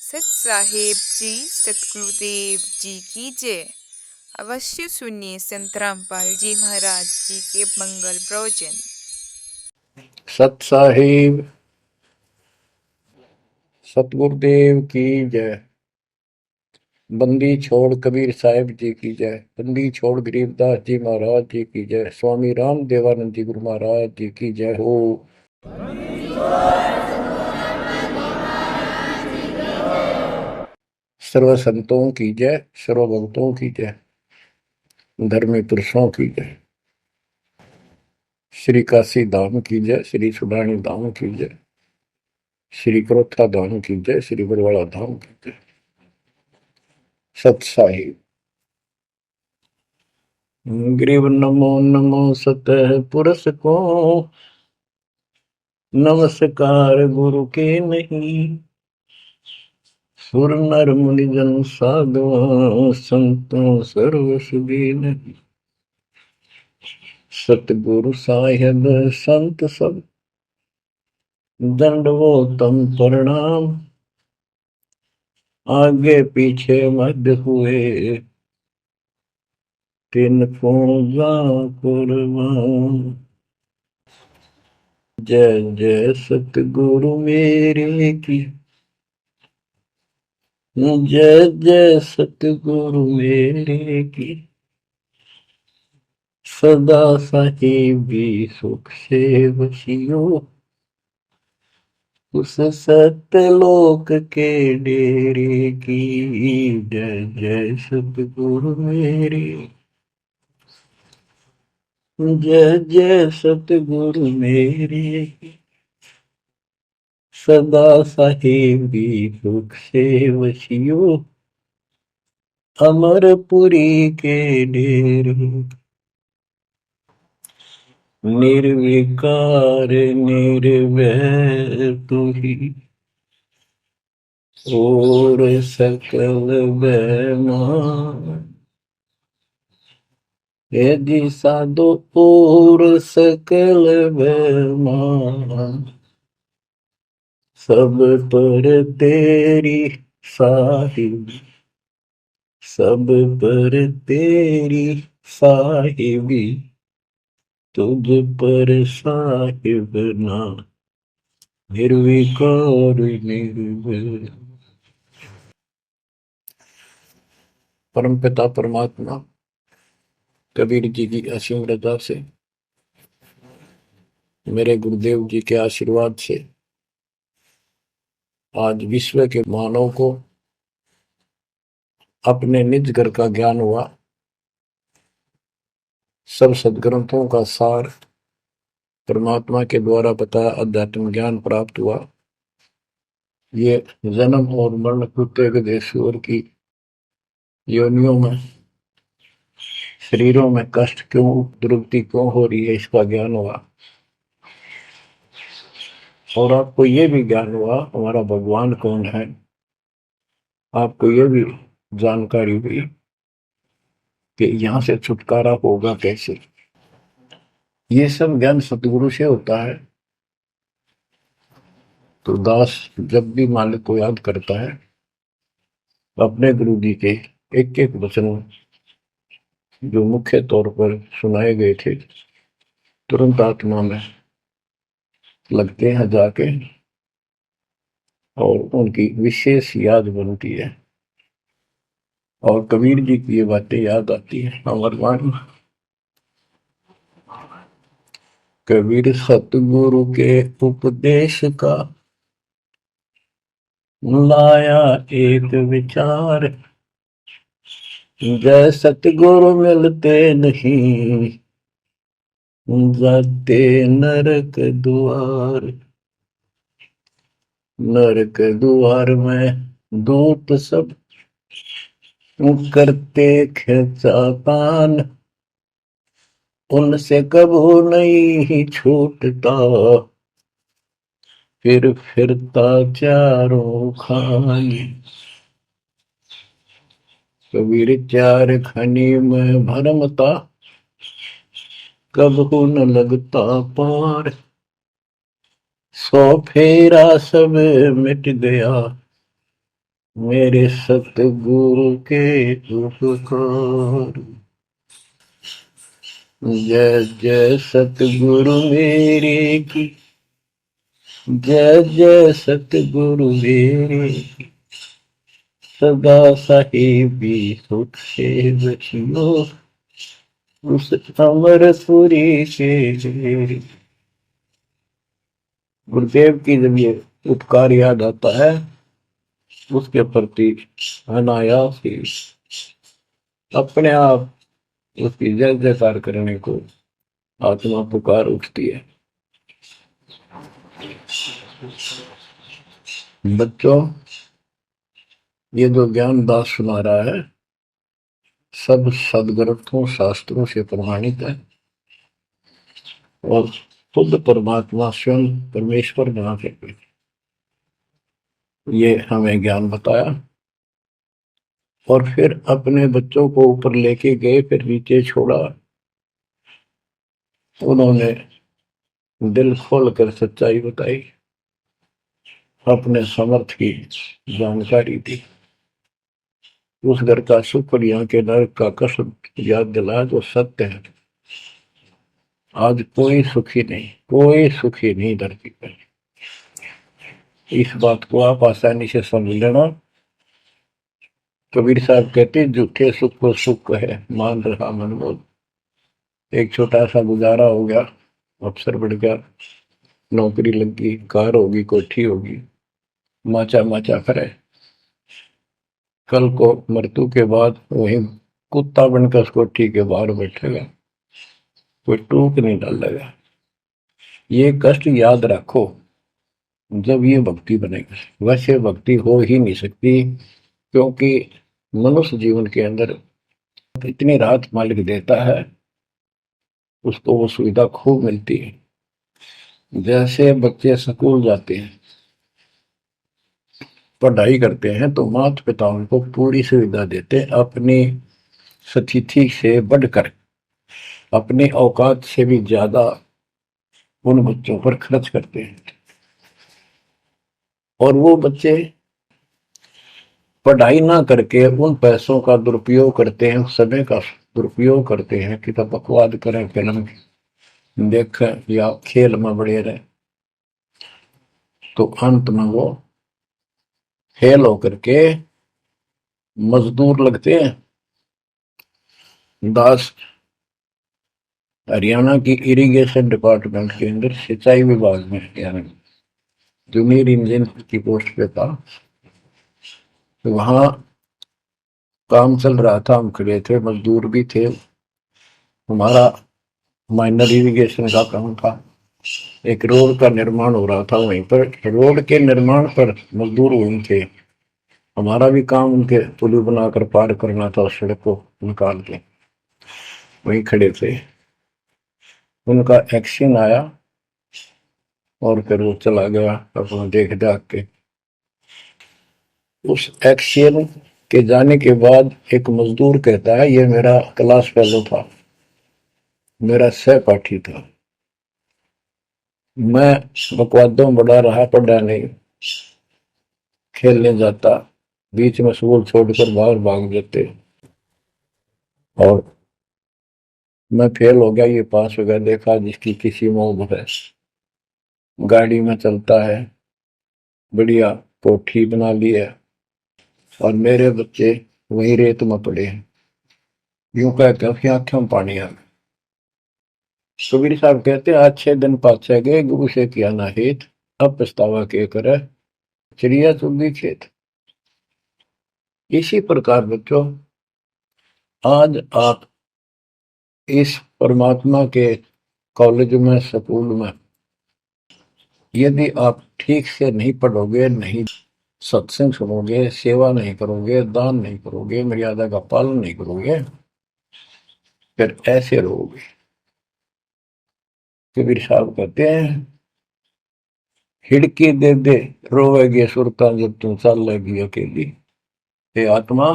सत साहेब जी, सतगुरुदेव जी की जय। अवश्य सुनिए संत रामपाल जी महाराज जी के मंगल प्रवचन। सत साहिब सतगुरुदेव की जय। बंदी छोड़ कबीर साहिब जी की जय। बंदी छोड़ गरीबदास जी महाराज जी की जय। स्वामी राम देवानंद जी गुरु महाराज जी की जय हो। सर्व संतों की जय, सर्व भक्तों की जय, धर्मी पुरुषों की जय। श्री काशी धाम की जय, श्री सुडानी धाम की जय, श्री क्रोथा धाम की जय, श्री बरवाड़ा धाम की जय। सत साहिब ग्रीव नमो नमो सतः पुरुष को, नमस्कार गुरु के नहीं। सुर नर मुनि जन साधु संतों सर्व सुधी नहीं। सतगुरु साहिब संत सब दंडवोतम प्रणाम। आगे पीछे मध्य हुए तिनको जा कुर्बान। जय जय सतगुरु मेरे की, जय जय सतगुरु मेरे की। सदा साहिबी सुख से बसियो, उस सत्यलोक के डेरे की। जय जय सतगुरु मेरे, जय जय सतगुरु मेरे। सदा साहिबी सुख से बसियो, अमरपुरी के डेरे। निर्विकार निर्भय तू ही, और सकल बेमान। यदि साधो और सकल बेमान, सब पर तेरी साहिबी, सब पर तेरी साहिबी। तुझ पर साहिब ना निर्विकार निर्भय। परम पिता परमात्मा कबीर जी की असीम रजा से, मेरे गुरुदेव जी के आशीर्वाद से आज विश्व के मानव को अपने निज घर का ज्ञान हुआ। सब सदग्रंथों का सार परमात्मा के द्वारा बताया अध्यात्म ज्ञान प्राप्त हुआ। ये जन्म और मरण प्रत्येक देशवर की योनियों में, शरीरों में कष्ट क्यों, दुर्गति क्यों हो रही है, इसका ज्ञान हुआ। और आपको ये भी ज्ञान हुआ हमारा भगवान कौन है। आपको ये भी जानकारी हुई कि यहां से छुटकारा होगा कैसे। ये सब ज्ञान सतगुरु से होता है। तो दास जब भी मालिक को याद करता है, अपने गुरु जी के एक एक वचन जो मुख्य तौर पर सुनाए गए थे, तुरंत आत्मा में लगते हैं जाके, और उनकी विशेष याद बनती है। और कबीर जी की ये बातें याद आती है। अमरवाणी कबीर सतगुरु के उपदेश का लाया एक विचार। जय सतगुरु मिलते नहीं, जाते नरक द्वार। नरक द्वार में दूत सब करते खिंचातान। उनसे कबू नहीं छूटता, फिर फिरता चारों खानी। कबीर चार खनी में भरमता, कबहू न लगता पार। 100 फेरा सब मिट गया, मेरे सतगुरु के उपकार। जय जय सतगुरु मेरे की, जय जय सतगुरु मेरे की, सदा साहिबी सुख से बचियो उस अमरपुरी के। गुरुदेव की जब ये उपकार याद आता है, उसके प्रति अनायास ही अपने आप उसकी जय जयकार करने को आत्मा पुकार उठती है। बच्चों, ये जो ज्ञान दास सुना रहा है सब सदग्रंथों शास्त्रों से प्रमाणित है और खुद परमात्मा स्वयं परमेश्वर बना के ये हमें ज्ञान बताया और फिर अपने बच्चों को ऊपर लेके गए, फिर नीचे छोड़ा। उन्होंने दिल खोल कर सच्चाई बताई, अपने समर्थ की जानकारी दी, उस घर का सुख और यहाँ के नरक का कष्ट याद दिलाया जो सत्य है। आज कोई सुखी नहीं, कोई सुखी नहीं धरती पर। इस बात को आप आसानी से समझ लेना। कबीर साहब कहते झूठे सुख को सुख है मान रहा मनमोद। एक छोटा सा गुजारा हो गया, अफसर बढ़ गया, नौकरी लग गई, कार होगी, कोठी होगी, माचा माचा करे। कल को मृत्यु के बाद वही कुत्ता बनकर उस कोठी के बाहर बैठेगा, कोई टूक नहीं डालेगा। ये कष्ट याद रखो जब ये भक्ति बनेगी। वैसे भक्ति हो ही नहीं सकती, क्योंकि मनुष्य जीवन के अंदर इतनी राहत मालिक देता है, उसको वो सुविधा खूब मिलती है। जैसे बच्चे स्कूल जाते हैं, पढ़ाई करते हैं, तो माता पिता उनको पूरी सुविधा देते हैं, अपनी स्थिति से बढ़कर, अपनी औकात से भी ज्यादा उन बच्चों पर खर्च करते हैं। और वो बच्चे पढ़ाई ना करके उन पैसों का दुरुपयोग करते हैं, उस समय का दुरुपयोग करते हैं कि तब बकवाद करें, फिल्म देखें या खेल में बढ़े रहे, तो अंत में वो फेल होकर के मजदूर लगते हैं। दास हरियाणा की इरिगेशन डिपार्टमेंट के अंदर सिंचाई विभाग में यानी जूनियर इंजीनियर की पोस्ट पे था। तो वहां काम चल रहा था, हम खड़े थे, मजदूर भी थे। हमारा माइनर इरिगेशन का काम था। एक रोड का निर्माण हो रहा था वहीं पर। रोड के निर्माण पर मजदूर वहीं थे। हमारा भी काम उनके पुल बनाकर पार करना था, सड़क को निकाल के। वहीं खड़े थे, उनका एक्शन आया और फिर वो चला गया अपना देख दाख के। उस एक्शन के जाने के बाद एक मजदूर कहता है, ये मेरा क्लास फेलो था, मेरा सहपाठी था, मैं बकवादों बड़ा रहा, पढ़ा नहीं, खेलने जाता, बीच में स्कूल छोड़कर बाहर भाग जाते और मैं फेल हो गया, ये पास हो गया। देखा जिसकी किसी मोह है, गाड़ी में चलता है, बढ़िया कोठी बना ली है, और मेरे बच्चे वही रेत में पड़े हैं। यूं कहकर आंखों में पानी आ गया। कबीर साहब कहते अच्छे दिन पाछे गए, गुरु से किया ना हित, अब पछतावा के करे चिड़िया चुगी खेत। इसी प्रकार बच्चों, आज आप इस परमात्मा के कॉलेज में, स्कूल में, यदि आप ठीक से नहीं पढ़ोगे, नहीं सत्संग सुनोगे, सेवा नहीं करोगे, दान नहीं करोगे, मर्यादा का पालन नहीं करोगे, फिर ऐसे रहोगे। कबीर साहब कहते हैं, हिड़की दे दे रोवेगी सुरता जब तुम चल लगी अकेली। हे आत्मा,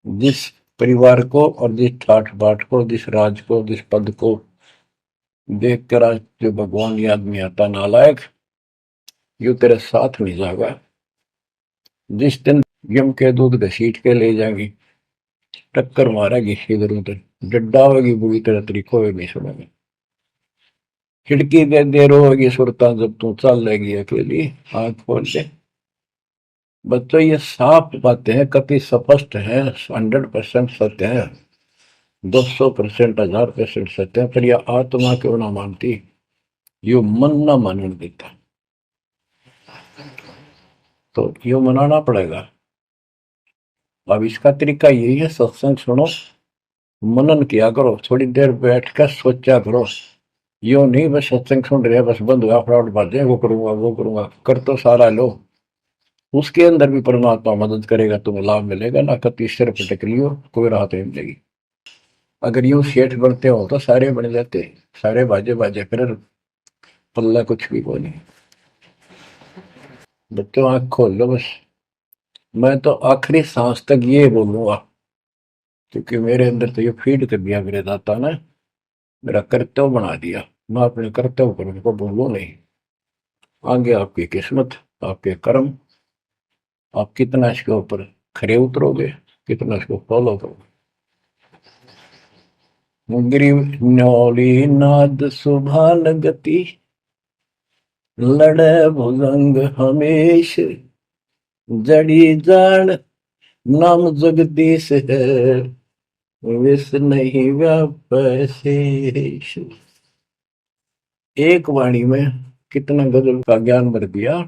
जिस परिवार को और जिस ठाठ बाट को, जिस राज को, जिस पद को देख कर आज जो भगवान याद नहीं आता नालायक, यू तेरे साथ नहीं जागा। जिस दिन यम के दूध घसीट के ले जाएंगी, टक्कर मारेगी इधर उधर, डड्डावेगी बुरी तरह, तरीको नहीं सुनेगी। खिड़की दे देर होगी सुरता जब तू चल लेगी अकेली, आंख खोल के। बच्चों ये साफ बातें हैं, कति स्पष्ट है, 100% सत्य है, 200%, 1000% सत्य है, पर यह आत्मा क्यों ना मानती, यो मन ना मानने देता, तो यो मनाना पड़ेगा। अब इसका तरीका यही है, सत्संग सुनो, मनन किया करो, थोड़ी देर बैठ कर सोचा करो। यो नहीं बस सत्संग सुन रहे बस बंद हुआ फटाफट बातें, वो करूंगा वो करूंगा, कर तो सारा लो, उसके अंदर भी परमात्मा मदद करेगा, तुम्हें लाभ मिलेगा ना। कति सिर पटक लियो, कोई राहत नहीं मिलेगी। अगर यूं सेठ बनते हो तो सारे बन जाते, सारे बाजे बाजे फिर पल्ला कुछ भी को नहीं। बच्चों आंख खोल लो बस। मैं तो आखिरी सांस तक ये बोलूंगा, क्योंकि मेरे अंदर तो ये फीड कर दिया मेरे दाता ने, मेरा कर्तव्य बना दिया। मैं अपने कर्तव्य पर उनको बोलूं नहीं। आगे आपकी किस्मत, आपके कर्म, आप कितना इसके ऊपर खरे उतरोगे, कितना इसको फॉलो करोगे। गिरिव न्योली नाद सुभान गति, लड़े भुजंग हमेश, जड़ी जान नाम जगदीश है, विष नहीं व्याप शेष। एक वाणी में कितना गजल का ज्ञान भर दिया।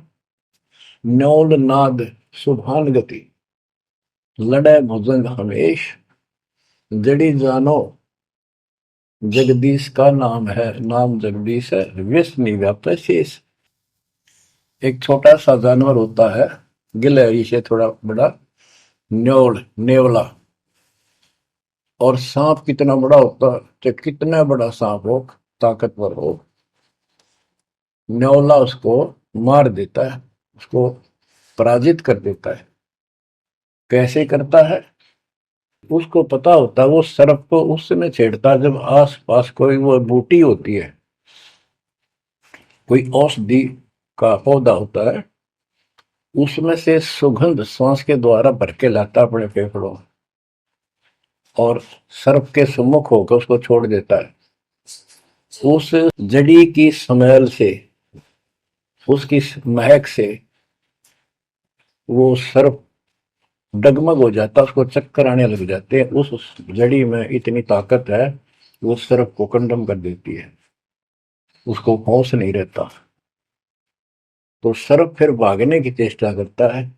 न्योल नाद सुभान गति, लड़े भुजंग हमेश, जड़ी जानो जगदीश का नाम है, नाम जगदीश है, विष नहीं व्याप शेष। एक छोटा सा जानवर होता है, गिलहरी से थोड़ा बड़ा, न्योल नेवला। और सांप कितना बड़ा होता है, तो कितना बड़ा सांप हो, ताकतवर हो, न्योला उसको मार देता है, उसको पराजित कर देता है। कैसे करता है, उसको पता होता है, वो सर्प को उस समय छेड़ता है जब आस पास कोई वो बूटी होती है, कोई औषधि का पौधा होता है, उसमें से सुगंध श्वास के द्वारा भर के लाता अपने फेफड़ों में, और सर्प के सम्मुख होकर उसको छोड़ देता है। उस जड़ी की स्मेल से, उसकी महक से वो सर्प डगमग हो जाता, उसको चक्कर आने लग जाते हैं। उस जड़ी में इतनी ताकत है, वो सर्प को कंडम कर देती है, उसको होश नहीं रहता। तो सर्प फिर भागने की चेष्टा करता है,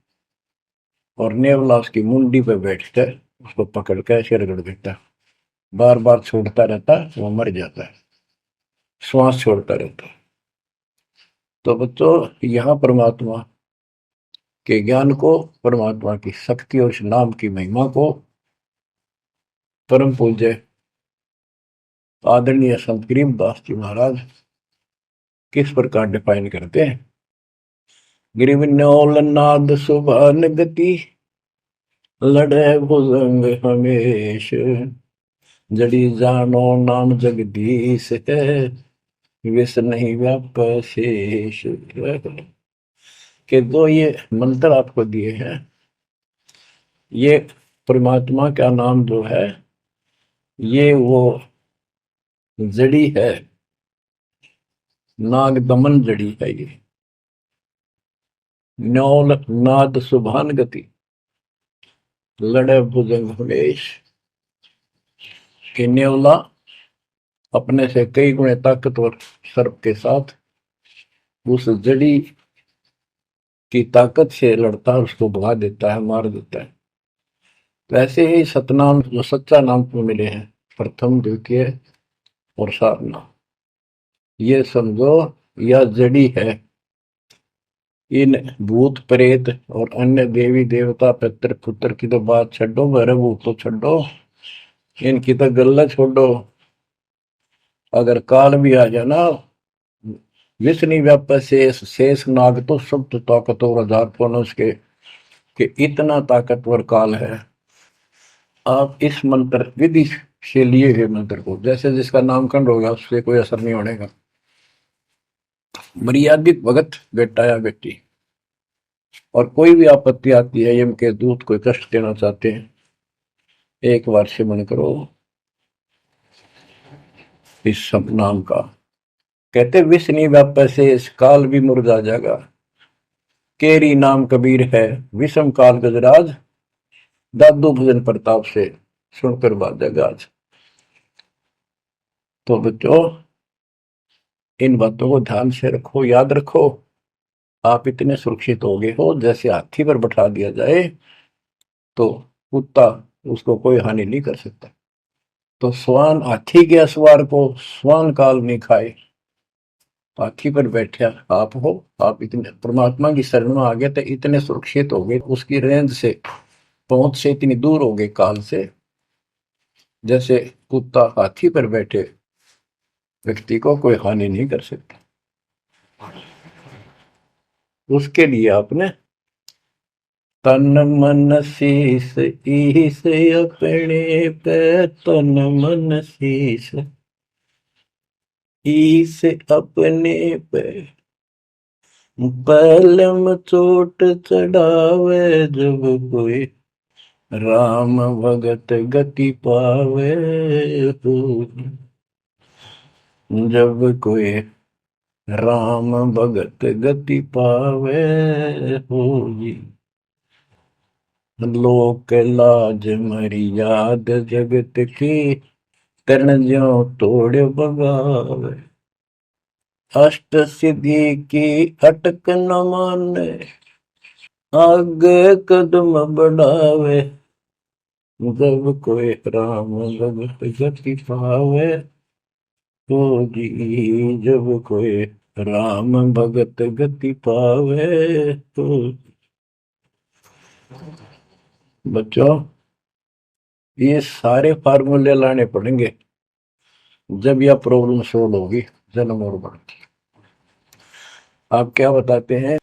और नेवला उसकी मुंडी पे बैठकर उसको पकड़ कर ऐसे रगड़ देता है, बार बार छोड़ता रहता है, वो मर जाता है, श्वास छोड़ता रहता है। तो बच्चों, यहाँ परमात्मा के ज्ञान को, परमात्मा की शक्ति और उस नाम की महिमा को परम पूज्य आदरणीय संत गरीबदास जी महाराज किस प्रकार डिफाइन करते हैं। गिरिवन्योल नाद सुभान गति, लड़े भुजंग हमेश, जड़ी जानो नाम जगदीश है, विष नहीं व्याप शेष। के दो ये मंत्र आपको दिए हैं, ये परमात्मा का नाम जो है, ये वो जड़ी है, नाग दमन जड़ी है ये। न्योल नाद सुभान गति, लड़े भुजंग हमेश। कि न्योला अपने से कई गुणे ताकतवर सर्प के साथ उस जड़ी की ताकत से लड़ता है, उसको भगा देता है, मार देता है। तो ऐसे ही सतनाम जो सच्चा नाम को मिले हैं, प्रथम द्वितीय और सारनाम, ये समझो यह जड़ी है। इन भूत प्रेत और अन्य देवी देवता पितर पुत्र की तो बात छोड़ो, मेरे भूत तो छोड़ो, इनकी तो गल्ला छोड़ो। अगर काल भी आ जाना, विष्णु व्याप शेष, शेष नाग तो सब तो ताकतवर, 1000 के कि इतना ताकतवर काल है। आप इस मंत्र विधि से लिए हुए मंत्र को, जैसे जिसका नामकरण होगा उससे कोई असर नहीं होने का। मर्यादित भगत बेटा या बेटी और कोई भी आपत्ति आती है, यम के दूत कोई कष्ट देना चाहते हैं, एक बार सिमरण करो इस सब नाम का। कहते विष नहीं व्यापै से इस काल भी मुरझा जाएगा, केरी नाम कबीर है विषम काल गजराज, दादू भजन प्रताप से सुनकर बाजेगा आज। तो बच्चों, इन बातों को ध्यान से रखो, याद रखो। आप इतने सुरक्षित हो गए हो, जैसे हाथी पर बैठा दिया जाए तो कुत्ता उसको कोई हानि नहीं कर सकता। तो स्वान हाथी के असवार को स्वान काल नहीं खाए, हाथी पर बैठे आप हो। आप इतने परमात्मा की शरण में आ गए तो इतने सुरक्षित हो गए, उसकी रेंज से, पहुंच से इतनी दूर हो गए काल से, जैसे कुत्ता हाथी पर बैठे व्यक्ति को कोई हानि नहीं कर सकता। उसके लिए आपने तन मन शीस ईस अपने पे, तन मन शीस ईस अपने पे, पलम चोट चढ़ावे जब कोई, राम भगत गति पावे हो। जब कोई राम भगत गति पावे होगी, लोक लाज मर्याद जगत की, तरण ज्यों तोड़ बगावे, अष्ट सिद्धि की अटक न माने, आगे कदम बढ़ावे, जब कोई राम भगत गति पावे होगी, जब कोई राम भगत गति पावे तो। बच्चों, ये सारे फार्मूले लाने पड़ेंगे जब यह प्रॉब्लम सोल्व होगी जन्म और मरण की। आप क्या बताते हैं?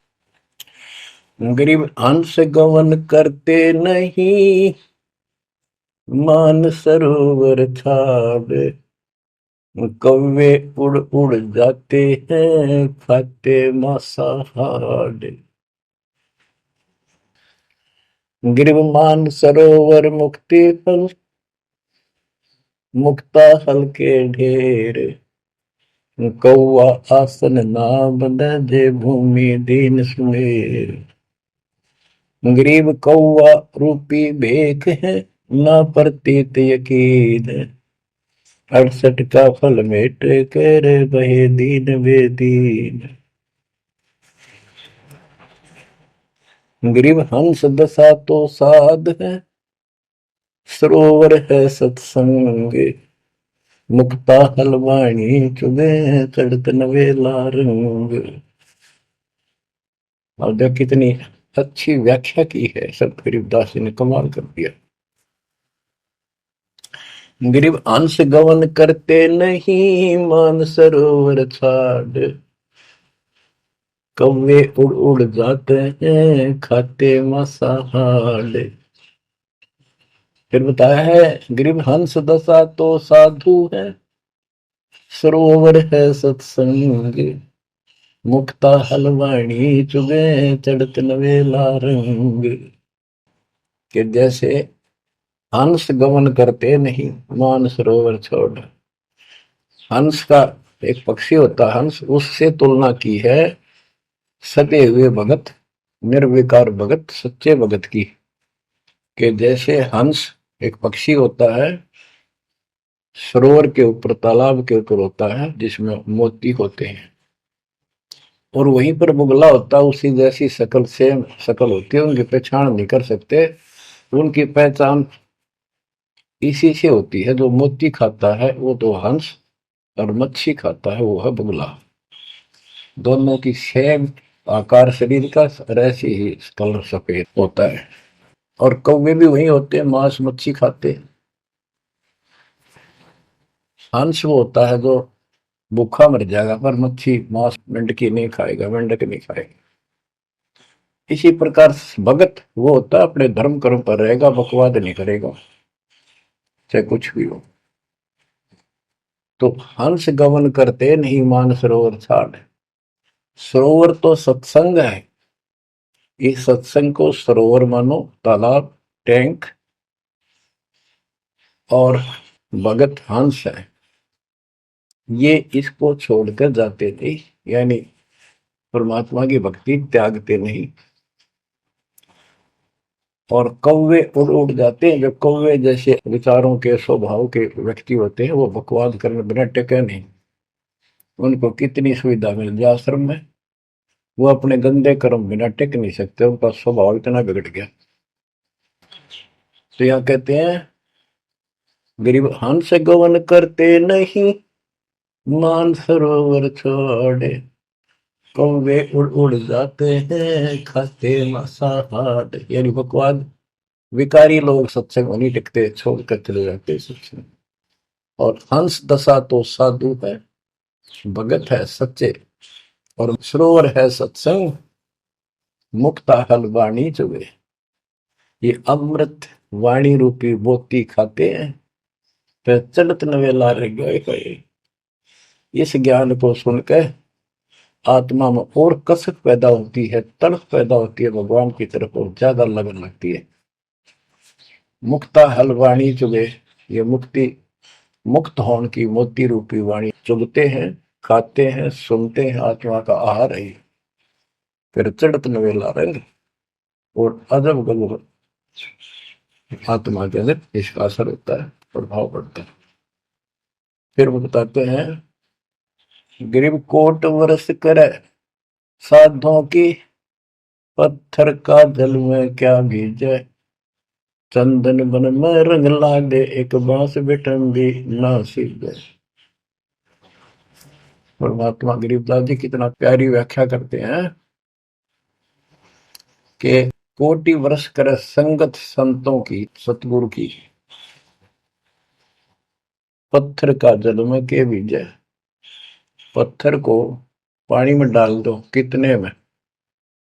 गरीब हंस गवन करते नहीं, मान सरोवर छाड़, कौवे उड़ उड़ जाते हैं खाते मांसाहार। गिरव मान सरोवर मुक्ति फल, मुक्ता हल के ढेर, कौआ आसन ना बंधे भूमि दीन सुमेर। गरीब कौआ रूपी भेख है, ना प्रतीत यकीन, 68 का फल मेट कर बहे दीन बेदीन। गरीब हंस दशा तो साध है, सरोवर है सत्संग, मुक्ता हलवाणी चुगे चढ़त नवेला रंग। और देख कितनी अच्छी व्याख्या की है संत गरीबदास जी ने, कमाल कर दिया। गरीब अंश गवन करते नहीं, मान सरोवर छाड़, कौवे उड़ उड़ जाते हैं खाते मांसाहार। फिर बताया है गरीब हंस दशा तो साधु है, सरोवर है सत्संग, मुक्ता हलवाणी चुगे चढ़त नवेला रंग। कि जैसे हंस गमन करते नहीं, मान सरोवर छोड़। हंस का एक पक्षी होता है हंस, उससे तुलना की है सदे हुए भगत, निर्विकार भगत, सच्चे भगत की। कि जैसे हंस एक पक्षी होता है, सरोवर के ऊपर, तालाब के ऊपर होता है जिसमें मोती होते हैं, और वहीं पर मुगला होता है, उसी जैसी शकल से शकल होती है, उनकी पहचान नहीं कर सकते। उनकी पहचान इसी से होती है, जो मोती खाता है वो तो हंस, और मच्छी खाता है वो है बुगला। दोनों की सेम आकार शरीर का, ऐसे ही कलर सफेद होता है। और कौवे भी वही होते हैं, मांस मच्छी खाते हैं। हंस वो होता है जो भूखा मर जाएगा, पर मच्छी मांस मेंढकी नहीं खाएगा, मेंढक नहीं खाएगा। इसी प्रकार भगत वो होता है अपने धर्म कर्म पर रहेगा, बकवाद नहीं करेगा चाहे कुछ भी हो। तो हंस गमन करते नहीं, मान सरोवर छाड़। सरोवर तो सत्संग है, इस सत्संग को सरोवर मानो, तालाब, टैंक, और भगत हंस है, ये इसको छोड़कर जाते नहीं, यानी परमात्मा की भक्ति त्यागते नहीं। और कौवे उड़ उड़ जाते हैं, जो कौवे जैसे विचारों के स्वभाव के व्यक्ति होते हैं, वो बकवाद करने बिना टिके नहीं। उनको कितनी सुविधा मिल जाए आश्रम में, वो अपने गंदे कर्म बिना टिक नहीं सकते, उनका स्वभाव इतना बिगड़ गया। तो यहाँ कहते हैं, गरीब हंस गवन करते नहीं, मान सरोवर छोड़े, कौवे उड़ उड़ जाते हैं, खाते मांसाहार। यानी बकवाद, विकारी लोग सत्संग में नहीं टिकते, छोड़कर चले जाते सत्संग। और हंस दशा तो साधु है, भगत है सच्चे, और सरोवर है सत्संग, मुक्ता हल वाणी चुगे। ये अमृत वाणी रूपी मोती खाते हैं, फिर चलत नवेला रह गए। इस ज्ञान को सुनकर आत्मा में और कसक पैदा होती है, तड़प पैदा होती है भगवान की तरफ, और ज्यादा लगन लगती है। मुक्ता हल वाणी चुगे, ये मुक्ति, मुक्त होने की मोती रूपी वाणी चुगते हैं, खाते हैं, सुनते हैं, आत्मा का आहार है। फिर चढ़त नवेला रंग, और अजब गजब आत्मा के अंदर इसका असर होता है, प्रभाव पड़ता है। फिर वो बताते हैं, गरीब कोट वर्ष करे साधों की, पत्थर का जल में क्या भीजे, चंदन बन में रंग लागे, एक बांस बिटम भी ना सीधे। परमात्मा गरीबदास जी कितना प्यारी व्याख्या करते हैं कि कोटि वर्ष करे संगत संतों की, सतगुरु की, पत्थर का जल में के बीजे। पत्थर को पानी में डाल दो कितने में,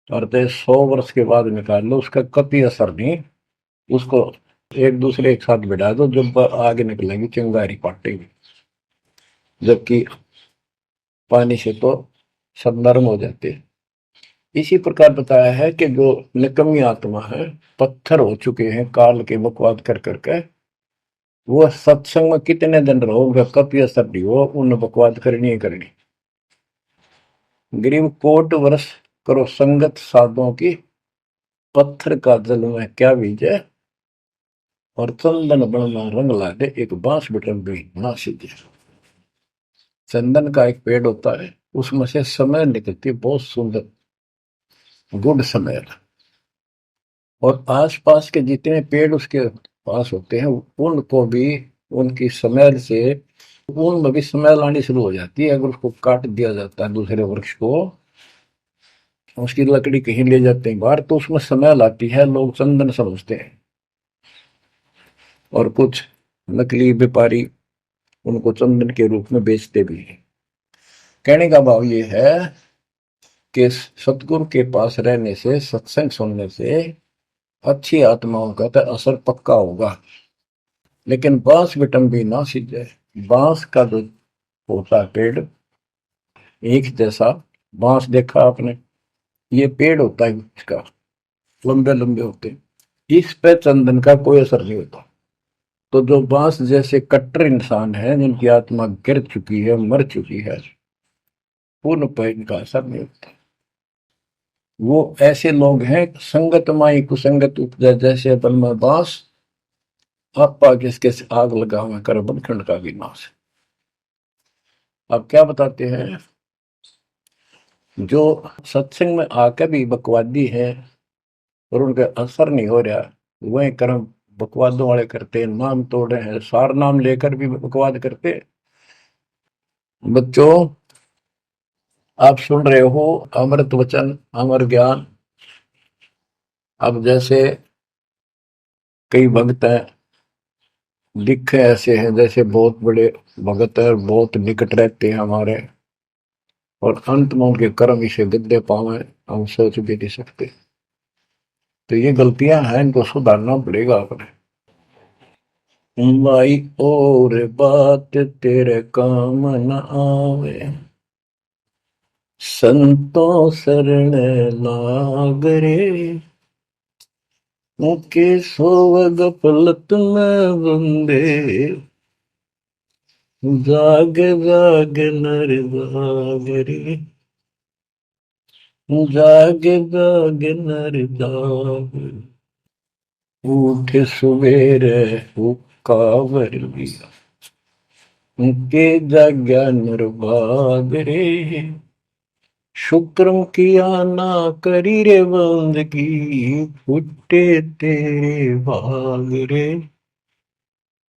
और 100 वर्ष के बाद निकाल लो, उसका कभी असर नहीं। उसको एक दूसरे एक साथ बिठा दो, जब आगे निकलेंगी चिंगारी पाटेगी, जबकि पानी से तो सब नरम हो जाते हैं। इसी प्रकार बताया है कि जो निकम्मी आत्मा है, पत्थर हो चुके हैं काल के बकवाद कर करके, वो सत्संग में कितने दिन रहो, उनका कभी असर नहीं हो, उन बकवाद करनी ही करनी। गरीब कोट वर्ष करो संगत साधुओं की, पत्थर का जल में क्या बीजे, और चंदन बन में रंग ला दे, एक बांस बिटन भी ना सीधे। चंदन का एक पेड़ होता है, उसमें से समय निकलती, बहुत सुंदर गुड समय। और आसपास के जितने पेड़ उसके पास होते हैं, उनको भी उनकी स्मेल से, उनमें भी स्मेल आनी शुरू हो जाती है। अगर उसको काट दिया जाता है दूसरे वृक्ष को, उसकी लकड़ी कहीं ले जाते हैं बाहर, तो उसमें स्मेल आती है, लोग चंदन समझते हैं। और कुछ नकली व्यापारी उनको चंदन के रूप में बेचते भी हैं। कहने का भाव ये है कि सतगुरु के पास रहने से, सत्संग सुनने से अच्छी आत्माओं का तो असर पक्का होगा, लेकिन बांस बिटम भी ना सीधे। बांस का जो होता है पेड़, एक जैसा बांस देखा आपने, ये पेड़ होता है इसका, लंबे लंबे होते हैं, इस पे चंदन का कोई असर नहीं होता। तो जो बांस जैसे कट्टर इंसान है, जिनकी आत्मा गिर चुकी है, मर चुकी है, पूर्ण पे इनका असर नहीं होता। वो ऐसे लोग हैं, संगत माई कुसंगत उपजा, जैसे अपन में बांस, आपा किसके आग लगा हुआ कर बनखंड का विनाश। अब क्या बताते हैं, जो सत्संग में आकर भी बकवादी है और उनका असर नहीं हो रहा, वही कर्म बकवादों वाले करते, नाम तोड़े हैं, सार नाम लेकर भी बकवाद करते। बच्चों, आप सुन रहे हो अमृत वचन, अमर ज्ञान। अब जैसे कई भक्त हैं, दिखे ऐसे हैं जैसे बहुत बड़े भगत है, बहुत निकट रहते हैं हमारे, और अंत में उनके कर्म इसे गद्दे पावे, हम सोच भी नहीं सकते। तो ये गलतियां हैं, इनको सुधारना पड़ेगा अपने। भाई और बात तेरे काम न आवे, संतों शरण लाग रे, मुके सोवग पलत में बंदे, जाग जाग नर जाग रे, जाग जाग नर जाग, उठ सवेरे हुक्का लिया, के जाग्या नर भाग रे, शुक्रम किया ना करी रे बंदगी, फुटे तेरे भाग रे,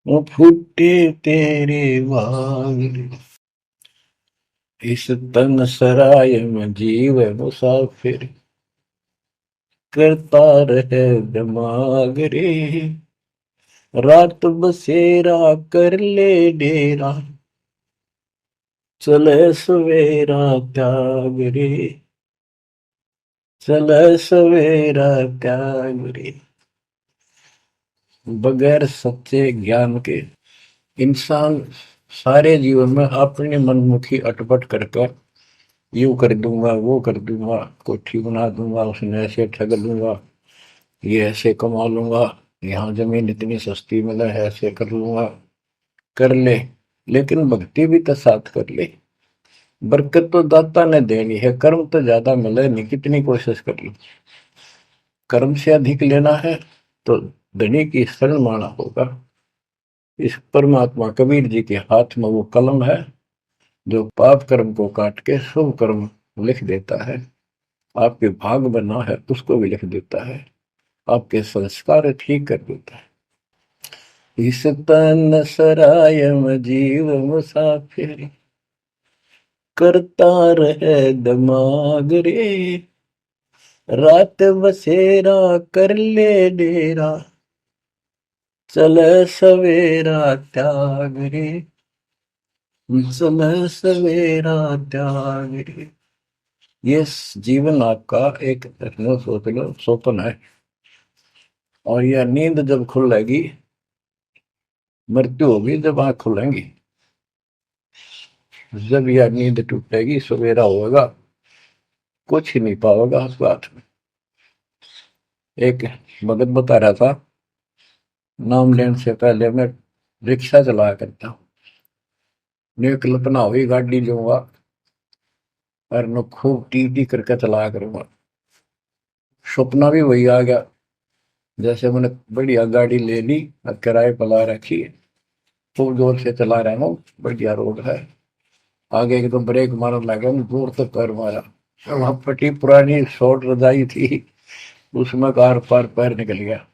वो फुटे तेरे भाग रे। इस तन सराय में जीव मुसाफिर, करता रहे दिमाग रे, रात बसेरा कर ले डेरा, चले सवेरा त्याग रे, चले सवेरा त्याग रे। बगैर सच्चे ज्ञान के इंसान सारे जीवन में अपनी मनमुखी अटपट करके यूं कर दूंगा, वो कर दूंगा, कोठी बना दूंगा, उसने ऐसे ठग लूंगा, ये ऐसे कमा लूंगा, यहाँ जमीन इतनी सस्ती मिले है, ऐसे कर लूंगा, कर ले। लेकिन भक्ति भी तो साथ कर ले। बरकत तो दाता ने देनी है, कर्म तो ज्यादा मिले नहीं, कितनी कोशिश कर लो। कर्म से अधिक लेना है तो धनी की शरण माना होगा। इस परमात्मा कबीर जी के हाथ में वो कलम है जो पाप कर्म को काट के शुभ कर्म लिख देता है। आपके भाग बना है उसको भी लिख देता है, आपके संस्कार ठीक कर देता है। इस तन सराय में जीव मुसाफिर, करता रहे दिमाग रे, रात बसेरा कर ले डेरा, चले सवेरा त्याग रे, चले सवेरा त्याग रे। ये जीवन आपका एक सोच लो स्वप्न है, और यह नींद जब खुलेगी, मृत्यु होगी जब आंख खुलेंगी, जब यह नींद टूटेगी सवेरा होगा, कुछ ही नहीं पाओगा उस बात में। एक भगत बता रहा था, नाम लेने से पहले मैं रिक्शा चलाया करता हूँ, ने कल्पना हुई गाड़ी लूंगा और न खूब टी टी करके चलाया करूंगा। सपना भी वही आ गया, जैसे मैंने बढ़िया गाड़ी ले ली और किराए पर ला रखी है, खूब जोर से चला रहा हूँ, बढ़िया रोड है, आगे एकदम ब्रेक मारने लगा, जोर से पैर मारा, वहां फटी पुरानी शॉर्ट रजाई थी, उसमें कार पार पैर निकल गया,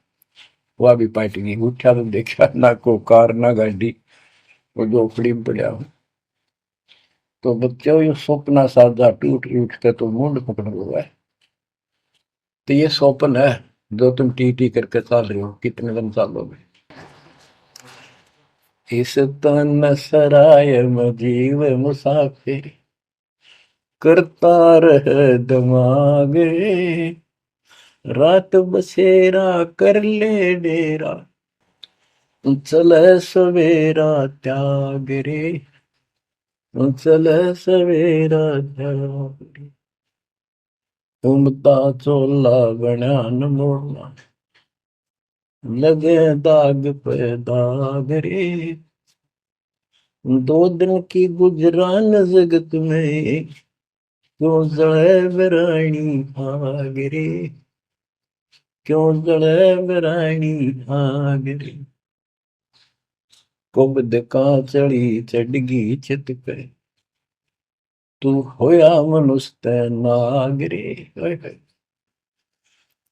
वह भी पाट गई। उठा तो देखा ना को कार ना गाड़ी, वो झोपड़ी में पड़ा हूँ। तो बच्चों ये स्वप्न साधा टूट उठ के तो मुंड पकड़ हुआ है। तो ये स्वप्न है जो तुम टी टी करके चल रहे हो, कितने दिन चलोगे। इस तन सराय में जीव मुसाफिर, करता रहे दिमाग रे, रात बसेरा कर ले डेरा, चले सवेरा त्याग रे, चले सवेरा त्याग रे। घूमता चोला बना न मोड़ना, लगे दाग पे दाग रे, दो दिन की गुजरान जगत में, क्यों जड़े बरानी आग रे, क्यों जड़े बरानी आग रे। कुबद का चढ़ी चढ़गी चित पे, तू होया मनुष्य नाग रे।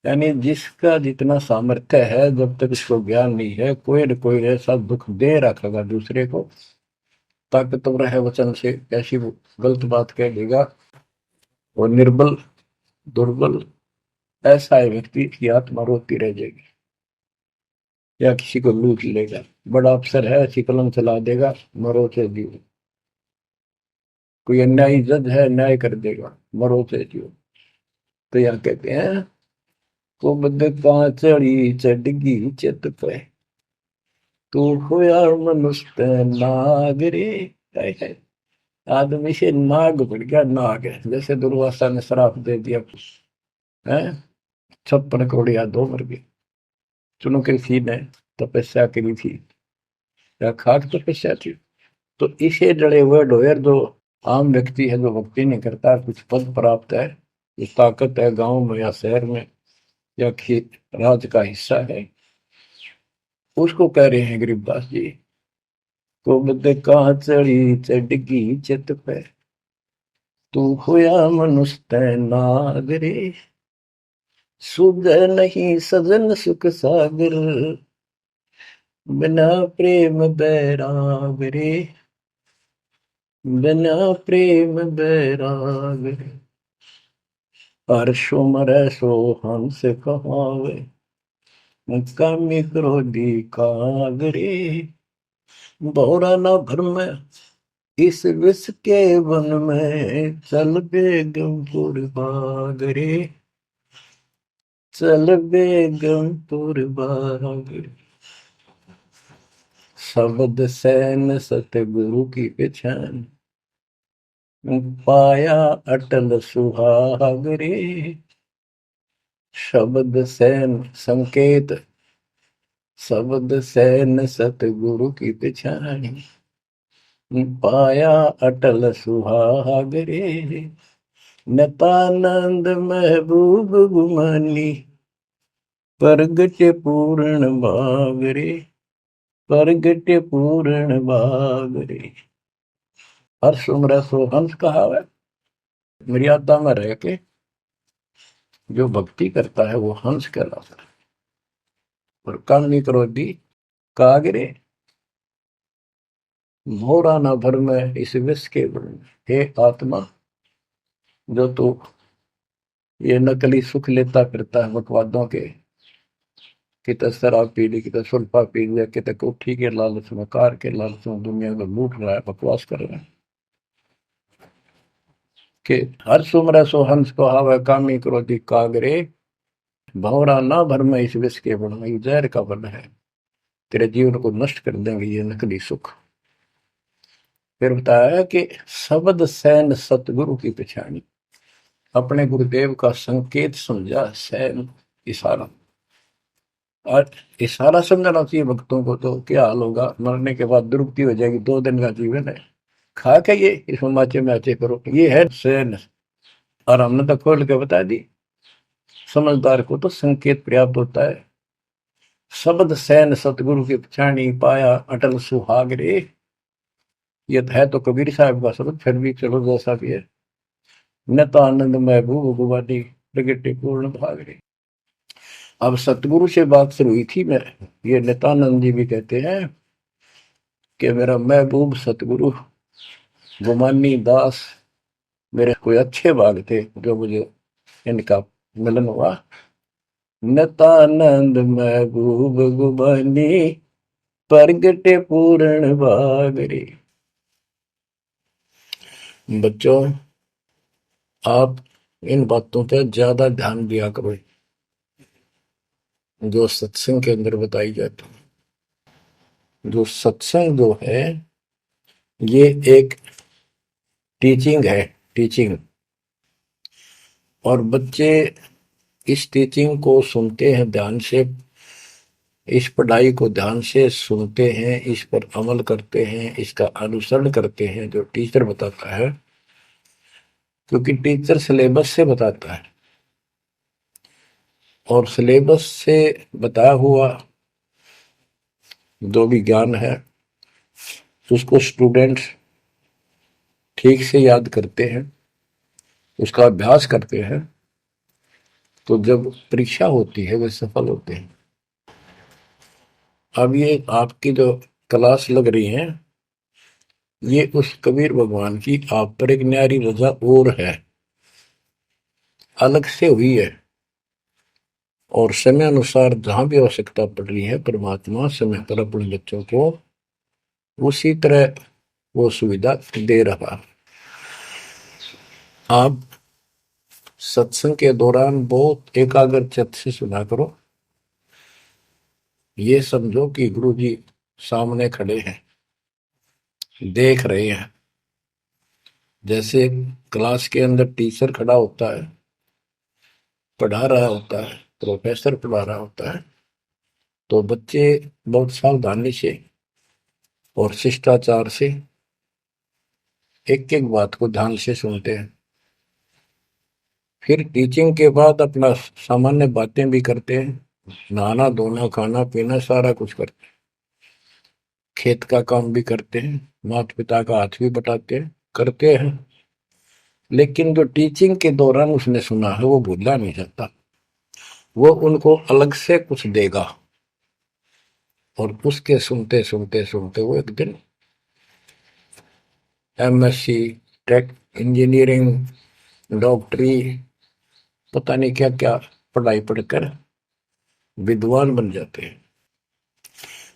यानी जिसका जितना सामर्थ्य है, जब तक इसको ज्ञान नहीं है, कोई न कोई ऐसा दुख दे रखेगा दूसरे को, ताकतवर है वचन से ऐसी गलत बात कह देगा, और निर्बल दुर्बल ऐसा है व्यक्ति की आत्मा रोती रह जाएगी, या किसी को लूट लेगा। बड़ा अफसर है, ऐसी कलम चला देगा, मरो से जियो। कोई अन्यायी जज है, न्याय कर देगा, मरो से जियो। तो यह कहते हैं, कुबद का चढ़ी चढ़गी चित पे, तू होया मनुष्य नाग रे। आदमी से नाग बढ़ गया, नाग है, जैसे दुर्वासा ने श्राप दे दिया है। 56 करोड़ दो मर गए। चुनो किसी ने तपस्या करी थी या खाक तपस्या थी। तो इसे जड़े हुए ढोयर जो आम व्यक्ति है, जो भक्ति नहीं करता, कुछ पद प्राप्त है, कुछ ताकत है गांव में या शहर में या राज का हिस्सा है, उसको कह रहे हैं गरीबदास जी, कुबद का चढ़ी चढ़गी चित पे, तू होया मनुष्य तै नागरे, सुध नहीं सजन सुख सागर, बिना प्रेम बैराग रे, बिना प्रेम बैराग रे, हर्षो मरै सो हंस कहावे, कामी क्रोधी कागरे, भौरा न भरम इस विष के वन में, चल बेगमपुर बागरे, चल बेगमपुर बागरे। शब्द सैन सतगुरु की पहचान, पाया अटल सुहागरे, शब्द सैन संकेत, शब्द सैन सतगुरु की पहचान, पाया अटल सुहागरे, नतानंद महबूब गुमानी, प्रगट पूर्ण भागरे, प्रगट पूर्ण भागरे। हर्ष उम्र सो हंस कहावे, मर्यादा में रह के जो भक्ति करता है वो हंस कहलाता है। और कामी क्रोधी कागरे, मोरा न भर में इस विष के गुण में। हे आत्मा, जो तू ये नकली सुख लेता फिरता है बकवादों के, कितने शराब पी ली, कितने सुल्फा पी लिया, कितने कोठी के लालच में, कार के लालच में दुनिया में लूट रहा है, बकवास कर रहा है कि हर सुमर सो हंस को हावे, कामी क्रोधी कागरे, भंवरा ना भर में इस विष के बन में, जहर का बन है, तेरे जीवन को नष्ट कर देंगे ये नकली सुख। फिर बताया कि शब्द सैन सतगुरु की पहचानी, अपने गुरुदेव का संकेत समझा, सैन इशारा, और इशारा समझना चाहिए भक्तों को। तो क्या हाल होगा, मरने के बाद दुर्गति हो जाएगी, 2 दिन का जीवन है, खा के ये इस माचे में आचे करो, ये है सैन। और हमने तो खोल के बता दी, समझदार को तो संकेत पर्याप्त होता है। शब्द सैन सतगुरु की पहचानी, पाया अटल सुहागरे, ये है तो कबीर साहब का शब्द, फिर भी चलो जैसा भी है। नत आनंद महबूब गुवानी, प्रगटे पूर्ण भागरे। अब सतगुरु से बात शुरू हुई थी, मैं ये नित्यानंद जी भी कहते हैं कि मेरा महबूब सतगुरु गुमानी दास, मेरे कोई अच्छे भाग थे जो मुझे इनका मिलन हुआ। नित्यानंद महबूब गुमानी, प्रगटे पूर्ण भागरे। बच्चों, आप इन बातों पे ज्यादा ध्यान दिया करो जो सत्संग के अंदर बताई जाती है। जो सत्संग जो है ये एक टीचिंग है, टीचिंग। और बच्चे इस टीचिंग को सुनते हैं ध्यान से, इस पढ़ाई को ध्यान से सुनते हैं, इस पर अमल करते हैं, इसका अनुसरण करते हैं जो टीचर बताता है, क्योंकि टीचर सिलेबस से बताता है और सिलेबस से बताया हुआ जो भी ज्ञान है उसको स्टूडेंट्स ठीक से याद करते हैं, उसका अभ्यास करते हैं, तो जब परीक्षा होती है वे सफल होते हैं। अब ये आपकी जो क्लास लग रही है, ये उस कबीर भगवान की आप पर एक न्यारी रजा और है, अलग से हुई है। और समय अनुसार जहां भी आवश्यकता पड़ रही है, परमात्मा समय पर अपने बच्चों को उसी तरह वो सुविधा दे रहा। आप सत्संग के दौरान बहुत एकाग्र चित्त से सुना करो, ये समझो कि गुरु जी सामने खड़े हैं, देख रहे हैं, जैसे क्लास के अंदर टीचर खड़ा होता है, पढ़ा रहा होता है, प्रोफेसर पढ़ा रहा होता है, तो बच्चे बहुत सावधानी से और शिष्टाचार से एक एक बात को ध्यान से सुनते हैं। फिर टीचिंग के बाद अपना सामान्य बातें भी करते हैं, नहाना धोना खाना पीना सारा कुछ करते हैं, खेत का काम भी करते हैं, माता पिता का हाथ भी बटाते हैं, करते हैं। लेकिन जो टीचिंग के दौरान उसने सुना है वो भूलना नहीं चाहता, वो उनको अलग से कुछ देगा। और उसके सुनते सुनते सुनते वो एक दिन एमएससी, टेक, इंजीनियरिंग, डॉक्टरी, पता नहीं क्या क्या पढ़ाई पढ़कर विद्वान बन जाते हैं।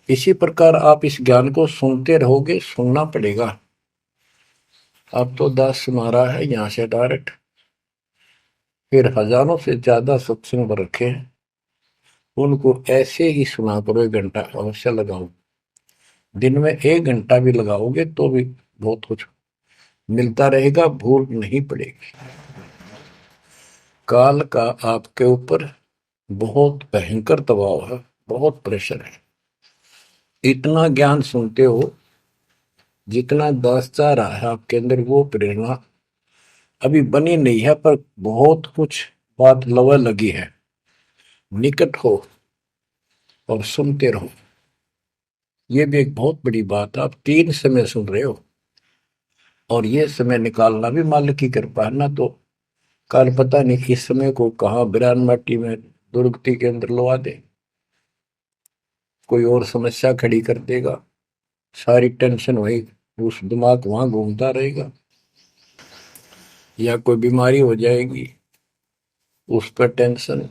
इसी प्रकार आप इस ज्ञान को सुनते रहोगे, सुनना पड़ेगा। अब तो दास सुना रहा है यहां से डायरेक्ट, फिर हजारों से ज्यादा सत्संग रखे हैं, उनको ऐसे ही सुना करो, 1 घंटा अवश्य लगाओ। दिन में 1 घंटा भी लगाओगे तो भी बहुत कुछ मिलता रहेगा, भूल नहीं पड़ेगी। काल का आपके ऊपर बहुत भयंकर दबाव है, बहुत प्रेशर है। इतना ज्ञान सुनते हो जितना दास चाह रहा है आपके अंदर, वो प्रेरणा अभी बनी नहीं है, पर बहुत कुछ बात लवा लगी है। निकट हो और सुनते रहो। ये भी एक बहुत बड़ी बात है, आप 3 समय सुन रहे हो, और ये समय निकालना भी मालिक की कृपा है ना। तो कल पता नहीं इस समय को कहाँ बिरान माटी में दुर्गति के अंदर लवा दे, कोई और समस्या खड़ी कर देगा, सारी टेंशन वही उस दिमाग वहां घूमता रहेगा, या कोई बीमारी हो जाएगी उस पर टेंशन,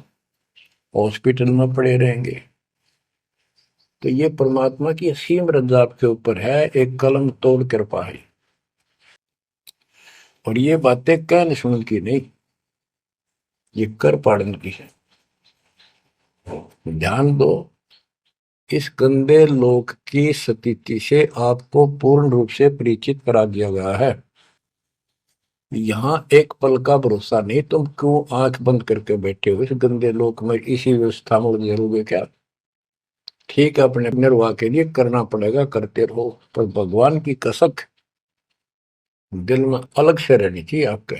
हॉस्पिटल में पड़े रहेंगे। तो ये परमात्मा की असीम रजा आपके ऊपर है, एक कलम तोड़ कृपा है। और ये बातें कहने सुन की नहीं, ये कर पाड़न की है। ध्यान दो, इस गंदे लोक की स्थिति से आपको पूर्ण रूप से परिचित करा दिया गया है। यहाँ एक पल का भरोसा नहीं, तुम क्यों आंख बंद करके बैठे हो इस गंदे लोक में, इसी व्यवस्था में उलझे रहोगे क्या? ठीक है, अपने निर्वाह के लिए करना पड़ेगा, करते रहो, पर भगवान की कसक दिल में अलग से रहनी चाहिए आपके।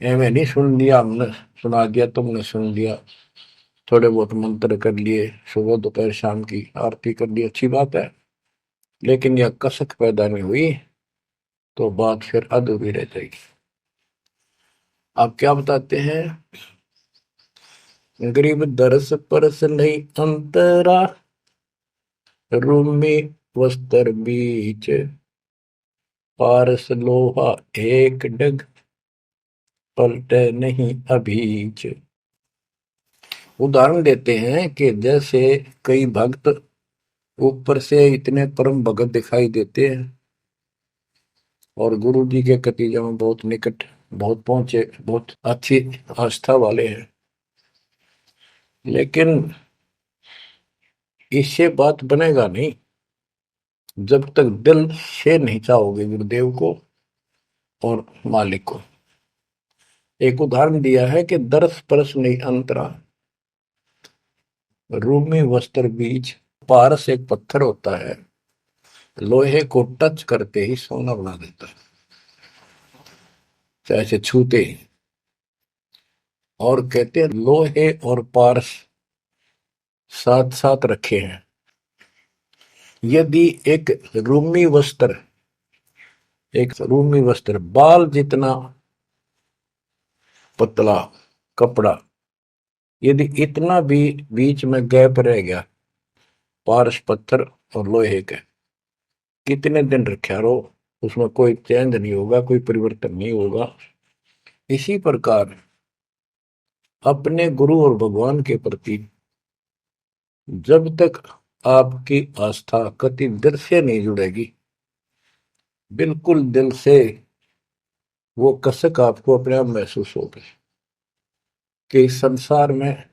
एवं नहीं सुन लिया हमने, सुना दिया तुमने, सुन लिया, थोड़े बहुत मंत्र कर लिए, सुबह दोपहर शाम की आरती कर ली, अच्छी बात है, लेकिन यह कसक पैदा नहीं हुई तो बात फिर अधूरी रह जाएगी। आप क्या बताते हैं? गरीब दरस परस नहीं अंतरा, रूमी वस्त्र बीच, पारस लोहा एक डग, पलटे नहीं अभीच। उदाहरण देते हैं कि जैसे कई भक्त ऊपर से इतने परम भगत दिखाई देते हैं और गुरु जी के कतीजा में बहुत निकट, बहुत पहुंचे, बहुत अच्छी आस्था वाले हैं, लेकिन इससे बात बनेगा नहीं जब तक दिल से नहीं चाहोगे गुरुदेव को और मालिक को। एक उदाहरण दिया है कि दरस परस नहीं अंतरा, रूमी वस्त्र बीज। पारस एक पत्थर होता है, लोहे को टच करते ही सोना बना देता है, चाहे से छूते ही। और कहते हैं लोहे और पारस साथ साथ रखे हैं। यदि एक रूमी वस्त्र बाल जितना पतला कपड़ा, यदि इतना भी बीच में गैप रह गया, पारस पत्थर और लोहे के, कितने दिन रखे रहो, उसमें कोई चेंज नहीं होगा, कोई परिवर्तन नहीं होगा। इसी प्रकार अपने गुरु और भगवान के प्रति जब तक आपकी आस्था कति दिल से नहीं जुड़ेगी, बिल्कुल दिल से, वो कसक आपको अपने आप महसूस होगी कि इस संसार में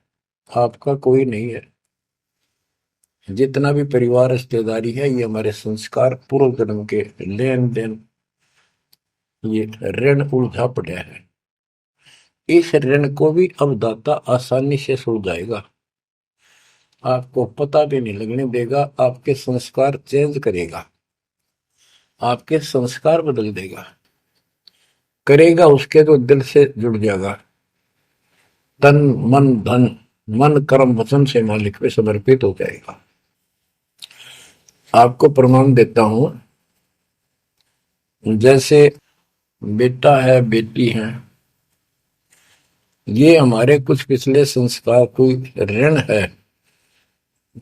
आपका कोई नहीं है। जितना भी परिवार रिश्तेदारी है, ये हमारे संस्कार पूर्व जन्म के लेन देन ये ऋण उलझा पड़ा है। इस ऋण को भी अब दाता आसानी से सुलझाएगा। आपको पता भी नहीं लगने देगा, आपके संस्कार चेंज करेगा, आपके संस्कार बदल देगा, करेगा उसके तो दिल से जुड़ जाएगा। तन मन धन, मन कर्म वचन से मालिक पे समर्पित हो जाएगा। आपको प्रमाण देता हूं, जैसे बेटा है बेटी है, ये हमारे कुछ पिछले संस्कार कोई ऋण है।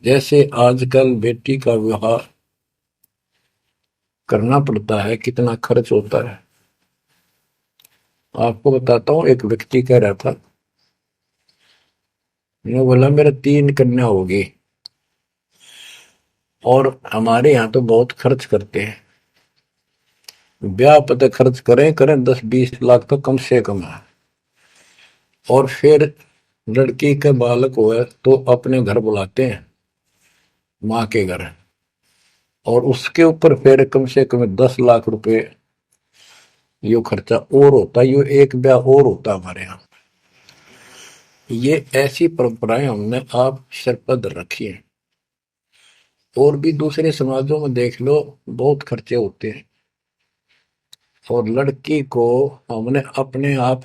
जैसे आजकल बेटी का विवाह करना पड़ता है, कितना खर्च होता है। आपको बताता हूँ, एक व्यक्ति कह रहा था, मैंने बोला मेरा 3 कन्या होगी और हमारे यहाँ तो बहुत खर्च करते हैं, ब्याह पता खर्च करें करें 10-20 लाख तो कम से कम है। और फिर लड़की के बालक हुए तो अपने घर बुलाते हैं, माँ के घर, और उसके ऊपर फिर कम से कम 10 लाख रुपए यो खर्चा और होता, यो एक ब्याह और होता हमारे यहाँ। ये ऐसी परंपराएं हमने आप सिर पर रखी हैं। और भी दूसरे समाजों में देख लो, बहुत खर्चे होते हैं, और लड़की को हमने अपने आप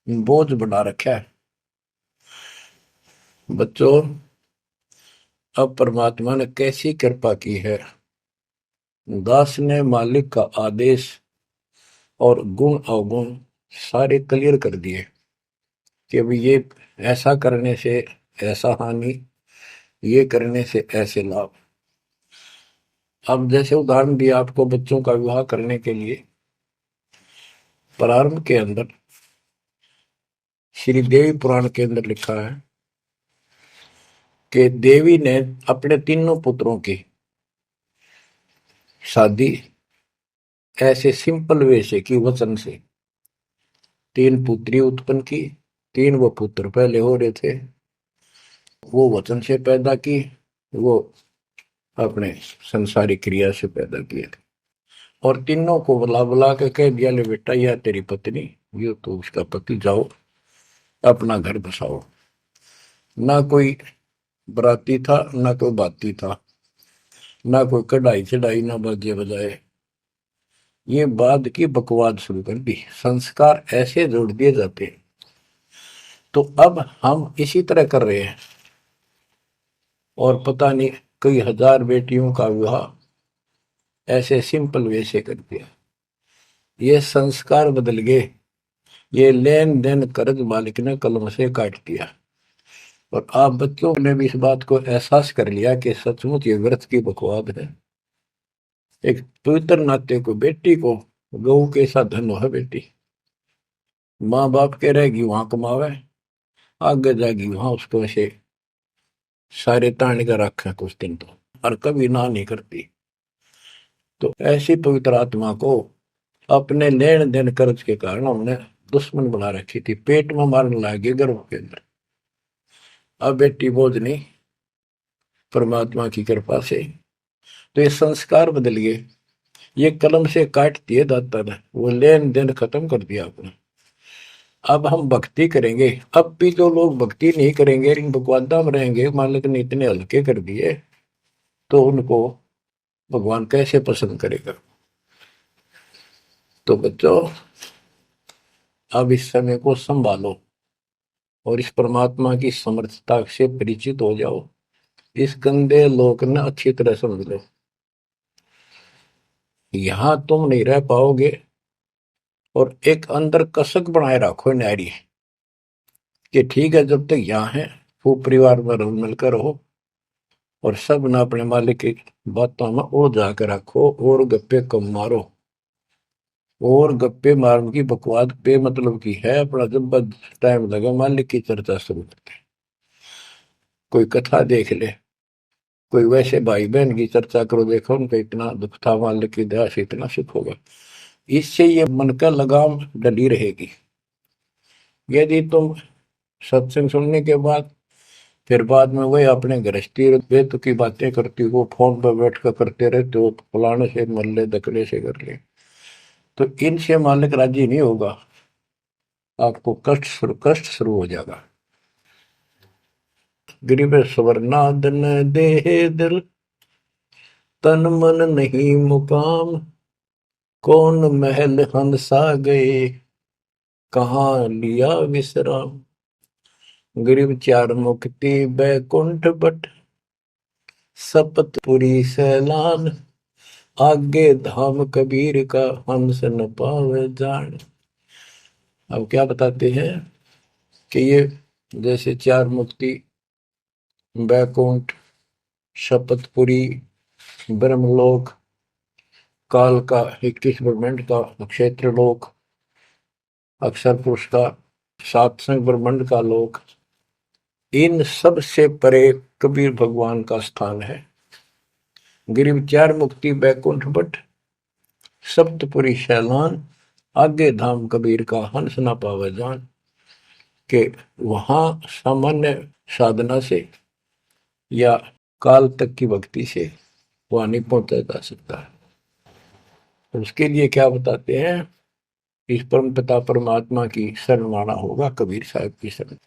बोझ बना रखा है। बच्चों, अब परमात्मा ने कैसी कृपा की है, दास ने मालिक का आदेश और गुण अवगुण सारे क्लियर कर दिए कि अभी ये ऐसा करने से ऐसा हानि, ये करने से ऐसे लाभ। अब जैसे उदाहरण दिया आपको बच्चों का विवाह करने के लिए, प्रारंभ के अंदर श्री देवी पुराण के अंदर लिखा है कि देवी ने अपने तीनों पुत्रों की शादी ऐसे सिंपल वे से की, वचन से। 3 पुत्री उत्पन्न की, 3 वो पुत्र पहले हो रहे थे, वो वचन से पैदा की, वो अपने संसारिक क्रिया से पैदा किए थे। और तीनों को बुला बुला के कह दिया, ले बेटा यह तेरी पत्नी, ये तो उसका पति, जाओ अपना घर बसाओ। ना कोई बराती था, ना कोई बाती था, ना कोई कढ़ाई चढ़ाई, ना बाजे बजाए। ये बाद की बकवाद शुरू कर दी, संस्कार ऐसे जोड़ दिए जाते हैं। तो अब हम इसी तरह कर रहे हैं, और पता नहीं कई हजार बेटियों का विवाह ऐसे सिंपल वे से कर दिया। ये संस्कार बदल गए, ये लेन देन कर्ज मालिक ने कलम से काट दिया। और आप बच्चों ने भी इस बात को एहसास कर लिया कि सचमुच ये व्यर्थ की बकवाद है। एक पवित्र नाते को, बेटी को गऊ के साथ धन है बेटी, माँ बाप के रहेगी वहां कमावे, आगे जाएगी वहां उसको ऐसे सारे ताने का रखा कुछ दिन तो, और कभी ना नहीं करती। तो ऐसी पवित्र आत्मा को अपने लेन देन कर्ज के कारण हमने दुश्मन बना रखी थी, पेट में मारने लगे गर्भ के अंदर। अब बेटी बोझ नहीं, परमात्मा की कृपा से तो ये संस्कार बदल गए। ये कलम से काट दिए दाता ने, वो लेन देन खत्म कर दिया आपने। अब हम भक्ति करेंगे। अब भी जो लोग भक्ति नहीं करेंगे, इन बकवादा में रहेंगे, मालिक ने इतने हल्के कर दिए, तो उनको भगवान कैसे पसंद करेगा। तो बच्चों, अब इस समय को संभालो और इस परमात्मा की समर्थता से परिचित हो जाओ। इस गंदे लोक ने अच्छी तरह समझ लो, यहां तुम नहीं रह पाओगे। और एक अंदर कसक बनाए रखो नारी कि ठीक है, जब तक यहाँ है खूब परिवार में रल मिलकर रहो, और सब ना अपने मालिक की बातों में ओ जाकर रखो, और गप्पे कम मारो। और गप्पे मारने की बकवाद पे मतलब की है, अपना जब टाइम लगा मालिक की चर्चा शुरू करते, कोई कथा देख ले, कोई वैसे भाई बहन की चर्चा करो, देखो उनका इतना दुख था, मालिक की दया से इतना सुख होगा। इससे ये मन का लगाम डली रहेगी। यदि तुम सत्संग सुनने के बाद फिर बाद में वही अपने गृहस्थी वेद की बातें करती हो, फोन पर बैठ कर करते रहते हो, फलाने से मर ले, दकड़े से कर ले, तो इनसे मालिक राजी नहीं होगा, आपको कष्ट शुरू हो जाएगा। गरीब स्वर्णादन देह दिल, तन मन नहीं मुकाम, कौन महल हंसा गए, कहाँ लिया विश्राम। गरीब चार मुक्ति बैकुंठ बट, सपतपुरी सैलान, आगे धाम कबीर का, हंस न पावे जान। अब क्या बताते हैं कि ये जैसे चार मुक्ति, बैकुंठ, शपथपुरी, ब्रह्मलोक, काल का 21 ब्रह्मांड का क्षेत्र लोक, अक्षर पुरुष का सातसंग ब्रह्मांड का लोक, इन सब से परे कबीर भगवान का स्थान है। गिरिव चार मुक्ति बैकुंठ बट, सप्तपुरी शैलान, आगे धाम कबीर का, हंस ना पावे जान। के वहां सामान्य साधना से या काल तक की भक्ति से वहां नहीं पहुंचा जा सकता। तो उसके लिए क्या बताते हैं, इस परम पिता परमात्मा की शरण माना होगा, कबीर साहब की शरण।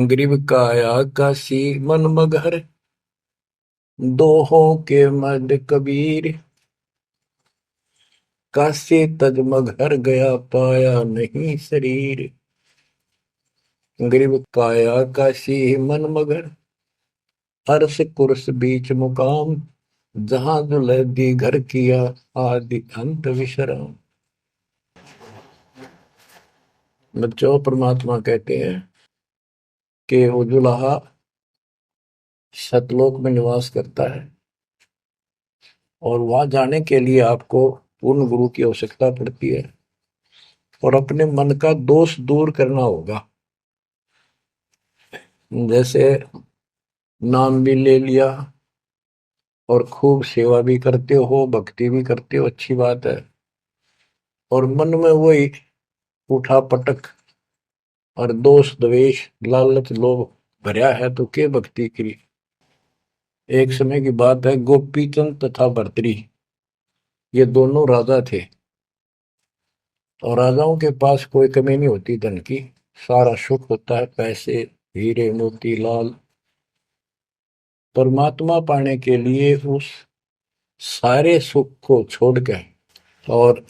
गरीब काया काशी मन मगहर, दोहों के मद कबीर, काशी तज मगहर गया, पाया नहीं शरीर। गरीब काया काशी मन मगर, अर्श कुर्स बीच मुकाम, जहां दुलहदी घर किया, आदि अंत विश्राम। बच्चों, परमात्मा कहते हैं कि वो दुल्हा सतलोक में निवास करता है, और वहां जाने के लिए आपको पूर्ण गुरु की आवश्यकता पड़ती है, और अपने मन का दोष दूर करना होगा। जैसे नाम भी ले लिया और खूब सेवा भी करते हो, भक्ति भी करते हो, अच्छी बात है, और मन में वही उठा पटक और दोष द्वेष लालच लोभ भरा है, तो के भक्ति करी। एक समय की बात है, गोपीचंद तथा भर्तरी, ये दोनों राजा थे, और राजाओं के पास कोई कमी नहीं होती धन की, सारा सुख होता है, पैसे हीरे मोती लाल। परमात्मा पाने के लिए उस सारे सुख को छोड़कर और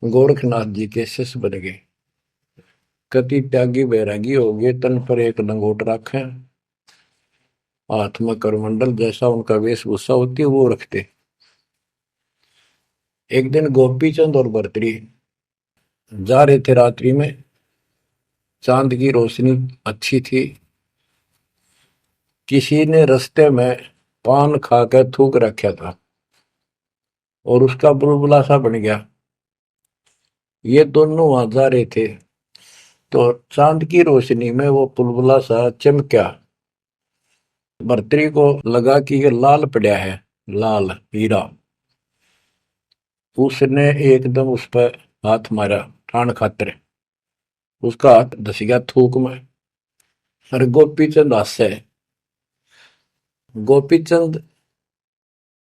गोरखनाथ जी के शिष्य बन गए। कति त्यागी बैरागी हो गए, तन पर एक लंगोट रखे, हाथ में करमंडल, जैसा उनका वेशभूषा होती है वो रखते। एक दिन गोपीचंद और भर्तरी जा रहे थे रात्रि में, चांद की रोशनी अच्छी थी, किसी ने रास्ते में पान खाकर थूक रखा था और उसका बुलबुला सा बन गया। ये दोनों वहां जा रहे थे, तो चांद की रोशनी में वो बुलबुला सा चमका। भर्तरी को लगा कि ये लाल पड़ा है, लाल हीरा। उसने एकदम उस पर हाथ मारा ठाण खातर, उसका हाथ धस गया थूक में। अरे गोपीचंद हंसे। गोपीचंद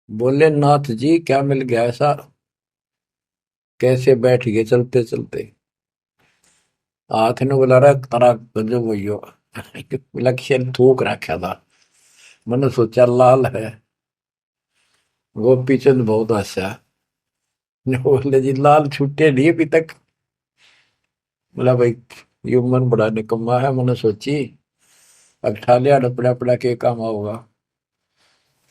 बोले, नाथ जी क्या मिल गया ऐसा, कैसे बैठ गए चलते चलते। हाथ ने बोला, रहा तारा गजब भैयो, लक्ष्य थूक रखा था, मैंने सोचा लाल है। गोपीचंद बहुत हंसा, बोले जी लाल छूटे नहीं अभी तक। बोला भाई ये मन बड़ा निकम्मा है, मैंने सोची अब ठा लिया पड़ा पड़ा के काम होगा,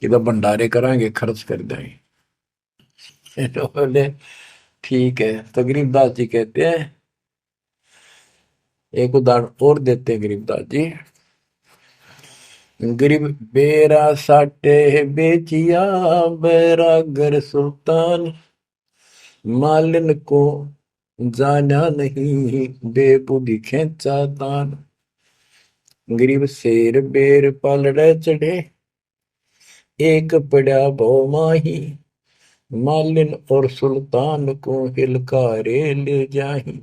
कि तो भंडारे कराएंगे खर्च कर देंगे। तो बोले ठीक है। तो गरीबदास जी कहते हैं, एक उदाहरण और देते हैं गरीबदास जी। गरीब बेरा साटे बेचिया, बैरागर सुल्तान, मालिन को जाना नहीं, बेबुद्धि खेचा तान। गरीब शेर बेर पालड़े चढ़े, एक पड़ा भो माही, मालिन और सुल्तान को हिलकारे ले जाही।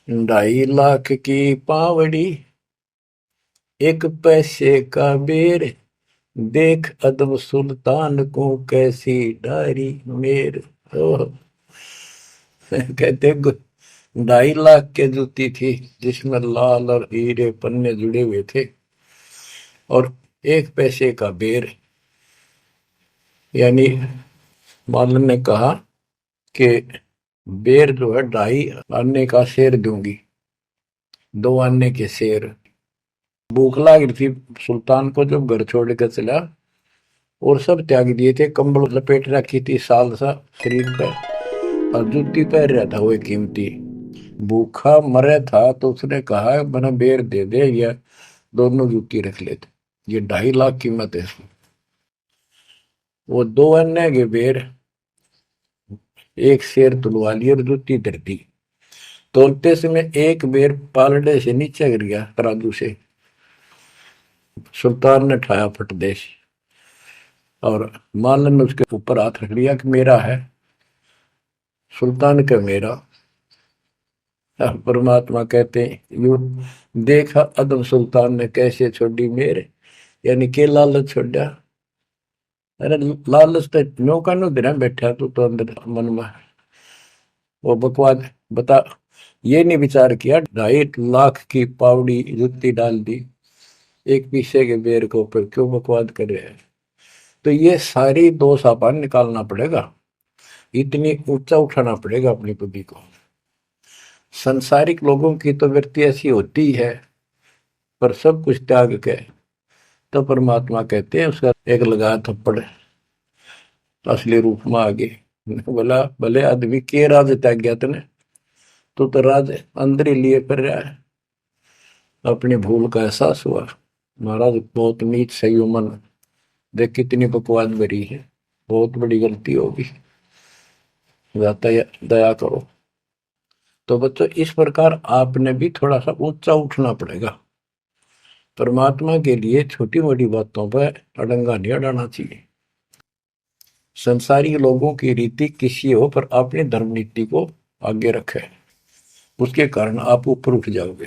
2.5 लाख की पावड़ी, एक पैसे का बेर, देख अदब सुल्तान को कैसी डायरी मेर। ओह, कहते 2.5 लाख के जूती थी जिसमें लाल और हीरे पन्ने जुड़े हुए थे और 1 पैसे का बेर। यानी मालन ने कहा कि बेर जो है 2.5 आने का शेर दूंगी, 2 आने के शेर। भूख लग रही थी सुल्तान को जब घर छोड़ कर चला और सब त्याग दिए थे, कंबल लपेट रखी थी साल सा शरीर पे और जूती पहन रहा था वो कीमती। भूखा मरे था तो उसने कहा मैंने बेर दे दे या दोनों जूती रख लेते, ये 2.5 लाख कीमत है इसमें। वो 2 आने के बेर, एक शेर तुलवा लिया और जूती धरती। तोलते समय एक बेर पालड़े से नीचे गिर गया तराजू से। सुल्तान ने ठाया फटदेश और मालन ने उसके ऊपर हाथ रख लिया कि मेरा है। सुल्तान का मेरा। परमात्मा कहते हैं यू देखा अदम सुल्तान ने कैसे छोड़ी मेरे, यानी के लालच छोड़ा। अरे लालच तो नौका नो दिन बैठा तो अंदर मन में वो बकवाद बता। ये नहीं विचार किया 2.5 लाख की पावड़ी जुत्ती डाल दी एक पीछे के बेर के ऊपर, क्यों बकवाद कर रहे हैं। तो ये सारी दोष अपन निकालना पड़ेगा, इतनी ऊंचा उठाना पड़ेगा अपनी बुद्धि को। संसारिक लोगों की तो वृत्ति ऐसी होती है, पर सब कुछ त्याग के तो परमात्मा कहते हैं उसका एक लगा थप्पड़ असली रूप में आगे। बोला भले आदमी के राज त्याग गया तने, तो राज अंदर ही लिए फिर रहा है। अपनी भूल का एहसास हुआ, महाराज बहुत नीच सही मन, देख कितनी बकवाद भरी है, बहुत बड़ी गलती होगी, दया करो। तो बच्चों इस प्रकार आपने भी थोड़ा सा ऊंचा उठना पड़ेगा। परमात्मा के लिए छोटी मोटी बातों पर अड़ंगा नहीं अड़ाना चाहिए। संसारी लोगों की रीति किसी हो, पर अपनी धर्म नीति को आगे रखे, उसके कारण आप ऊपर उठ जाओगे।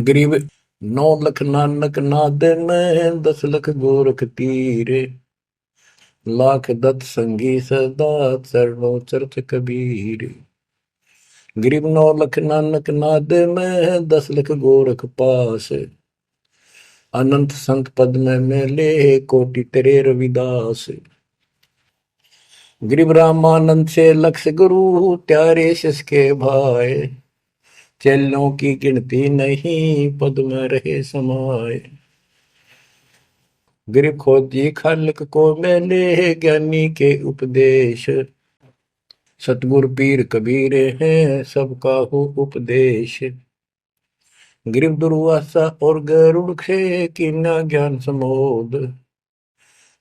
गरीब 9 लाख नानक नाद में 10 लाख गोरख तीरे, लाख दत्त संगी सदा चरणों चरत कबीर। गरीब 9 लाख नानक नाद में 10 लाख गोरख पास, अनंत संत पद में मेले कोटि तेरे रविदास। गरीब रामानंद से लक्ष्य गुरु त्यारे शिष के भाई, चेलों की गिनती नहीं पद में रहे समाये। गरीब खोजी खालिक को मेले ज्ञानी के उपदेश, सतगुरु पीर कबीर हैं सबका हो उपदेश। गरीब दुर्वासा और गरुड़ से कीना ज्ञान समोद,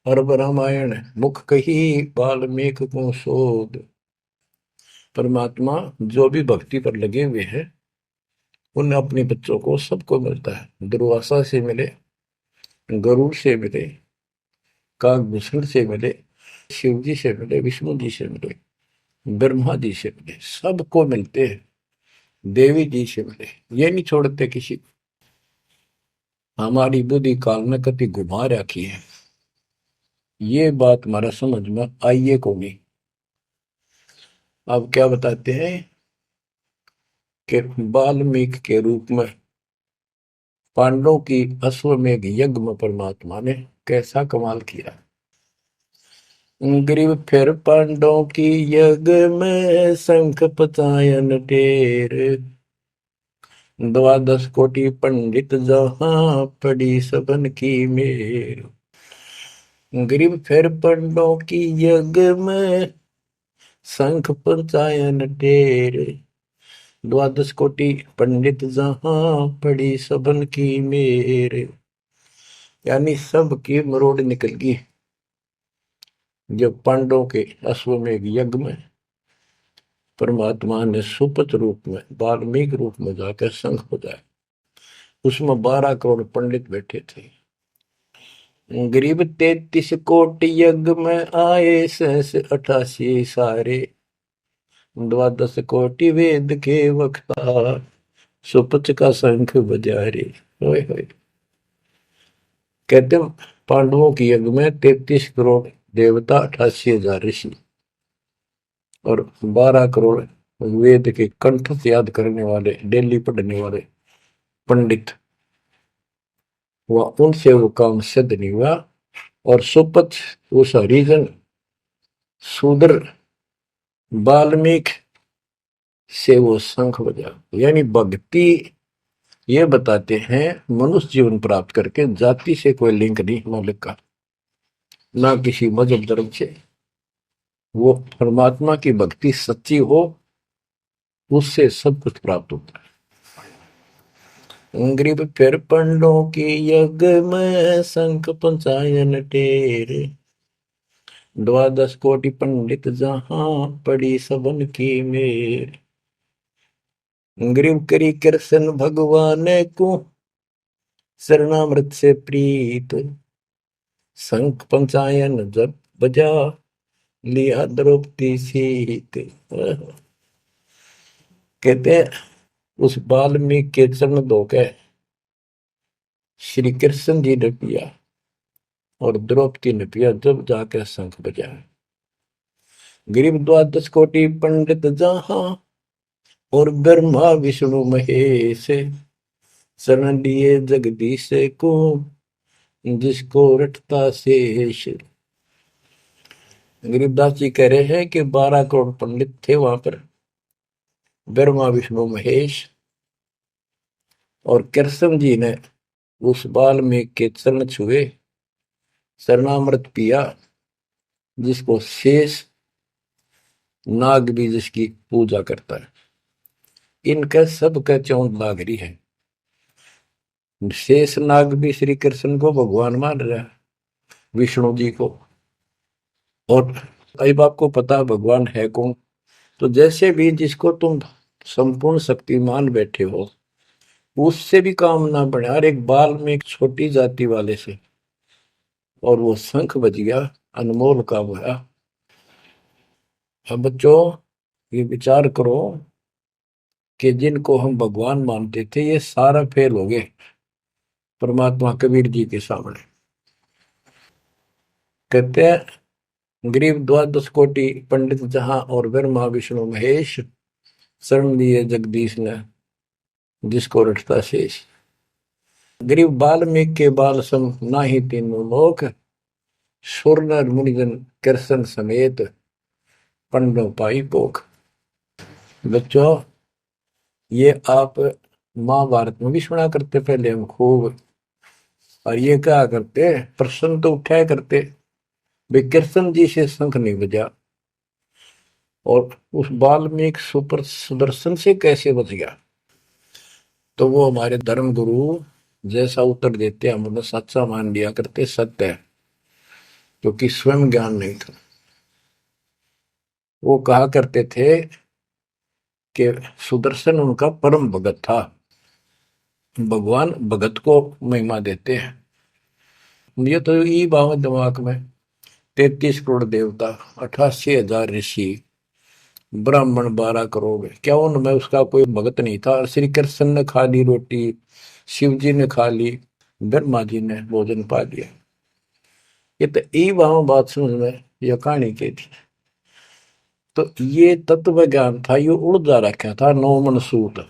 अरब रामायण मुख कही वाल्मीकि को शोध। परमात्मा जो भी भक्ति पर लगे हुए हैं उन अपने बच्चों को सबको मिलता है। दुर्वासा से मिले, गरुड़ से मिले, काकभूषण से मिले, शिव जी से मिले, विष्णु जी से मिले, ब्रह्मा जी से मिले, सबको मिलते हैं। देवी जी से मिले, ये नहीं छोड़ते किसी को। हमारी बुद्धि काल में कति घुमा रखी है, ये बात हमारा समझ में आइए को नहीं। अब क्या बताते हैं कि वाल्मीकि के रूप में पांडवों की अश्वमेघ यज्ञ में परमात्मा ने कैसा कमाल किया। गरीब फिर पांडवों की यज्ञ में शंख पचायन टेर, 12 कोटि पंडित जहां पड़ी सबन की मेर। गरीब फिर पांडवों की यज्ञ में शंख पचायन टेर, 12 कोटि पंडित जहां पड़ी सबन की मेर। यानी सबकी मरोड़ निकल गई जब पांडवों के अश्वमेघ यज्ञ में परमात्मा ने सुपत रूप में वाल्मीकि रूप में जाकर शंख बजाया। उसमें 12 करोड़ पंडित बैठे थे। गरीब 33 कोटि यज्ञ में आए 88 सारे, 12 कोटि वेद के वक्ता सुपच का शंख बजा रे। होए होए। कहते हैं पांडवों की यज्ञ में 33 करोड़ देवता, 88,000 ऋषि और 12 करोड़ वेद के कंठ से याद करने वाले, डेली पढ़ने वाले पंडित, वह उनसे वो काम सिद्ध नहीं हुआ। और सुपथ उस हरिजन शूद्र वाल्मीकि से वो शंख बजा। यानी भक्ति ये बताते हैं मनुष्य जीवन प्राप्त करके जाति से कोई लिंक नहीं मौलिक का, ना किसी मजहब धर्म से। वो परमात्मा की भक्ति सच्ची हो, उससे सब कुछ प्राप्त होता है। गरीब फिर पंडों की यज्ञ में शंख पंचायन टेर, द्वादश कोटि पंडित जहां पड़ी सबन की मेर। गरीब करी कृष्ण भगवान को शरणामृत से प्रीत, शंख पंचायन जब बजा लिया द्रौपदी सीत। कहते हैं उस वाल्मीकि के चरण धोके श्री कृष्ण जी ने पिया और द्रौपदी ने पिया, जब जाकर शंख बजा। गरीब द्वादश कोटि पंडित जहां और ब्रह्मा विष्णु महेश, शरण लिए जगदीश को जिसको रटता शेष। गरीबदास जी कह रहे हैं कि 12 करोड़ पंडित थे वहां पर, ब्रह्मा विष्णु महेश, और कृष्ण जी ने उस वाल्मीकि के चरण छुए, शरणामृत पिया, जिसको शेष नाग भी जिसकी पूजा करता है। इनका सबका चौंध लाग रही है। शेष नाग भी श्री कृष्ण को भगवान मान रहा है, विष्णु जी को। और अब आपको पता भगवान है कौन? तो जैसे भी जिसको तुम संपूर्ण शक्ति मान बैठे हो, उससे भी काम ना बने। हर एक बाल में एक छोटी जाति वाले से, और वो शंख बज गया, अनमोल काम हुआ। अब बच्चों ये विचार करो कि जिनको हम भगवान मानते थे, ये सारा फेल हो गए परमात्मा कबीर जी के सामने। कहते हैं गरीब द्वादश कोटि पंडित जहां और ब्रह्मा विष्णु महेश, शरण लिए जगदीश ने जिसको रटता शेष। गरीब वाल्मीकि के बाल सम नाही तीनों लोक, सुर नर मुनिजन कृष्ण समेत पंडों पाई पोख। बच्चों ये आप महाभारत में भी सुना करते पहले हम खूब, और ये क्या करते प्रश्न तो उठाया करते वे कृष्ण जी से शंख नहीं बजा, और उस वाल्मीकि सुपर सुदर्शन से कैसे बच गया। तो वो हमारे धर्म गुरु जैसा उत्तर देते हम उन्हें सच्चा मान लिया करते, सत्य है, क्योंकि स्वयं ज्ञान नहीं था। वो कहा करते थे कि सुदर्शन उनका परम भगत था। भगवान भगत को महिमा देते हैं। ये तो ये बात दिमाग में, 33 करोड़ देवता, 88,000 ऋषि, ब्राह्मण 12 करोड़, क्या उनमें उसका कोई भगत नहीं था? श्री कृष्ण ने खा ली रोटी, शिव जी ने खा ली, ब्रह्मा जी ने भोजन पा लिया। ये तो ई वहां बात समझ में, यह कहानी की थी। तो ये तत्व ज्ञान था, ये उड़ जा रखा था नौ मन सूत।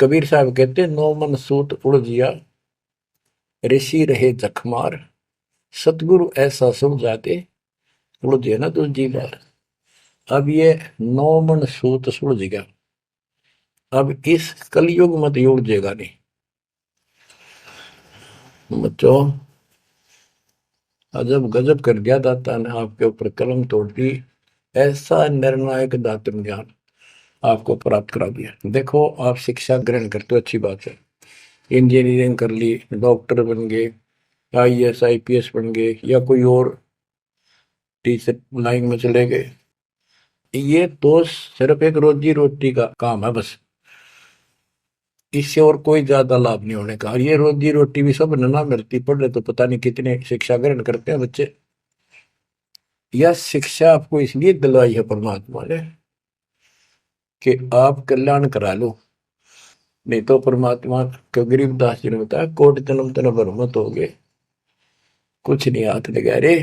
कबीर साहब कहते 9 मन सूत उड़ जिया, ऋषि रहे जखमार, सतगुरु ऐसा सब जाते उड़ जिया ना दूसरी बार। अब ये 9 मन सूत सुलझ गया, अब इस कलयुग मत युग उड़जेगा नहीं। बच्चों अजब गजब कर दिया दाता ने आपके ऊपर कलम तोड़ दी, ऐसा निर्णायक दातन ज्ञान आपको प्राप्त करा दिया। देखो आप शिक्षा ग्रहण करते हो, अच्छी बात है, इंजीनियरिंग कर ली, डॉक्टर बन गए, IAS IPS बन गए, या कोई और टीचर लाइन में चले गए। ये तो सिर्फ एक रोजी रोटी का काम है बस, इससे और कोई ज्यादा लाभ नहीं होने का। और ये रोजी रोटी भी सब ना मिलती, पढ़ रहे तो पता नहीं कितने शिक्षा ग्रहण करते हैं बच्चे। यह शिक्षा आपको इसलिए दिलवाई है परमात्मा ने कि आप कल्याण करा लो, नहीं तो परमात्मा के गरीबदास जी ने बताया कोट जन्म तन भर मत हो गए, कुछ नहीं हाथ लगा रे,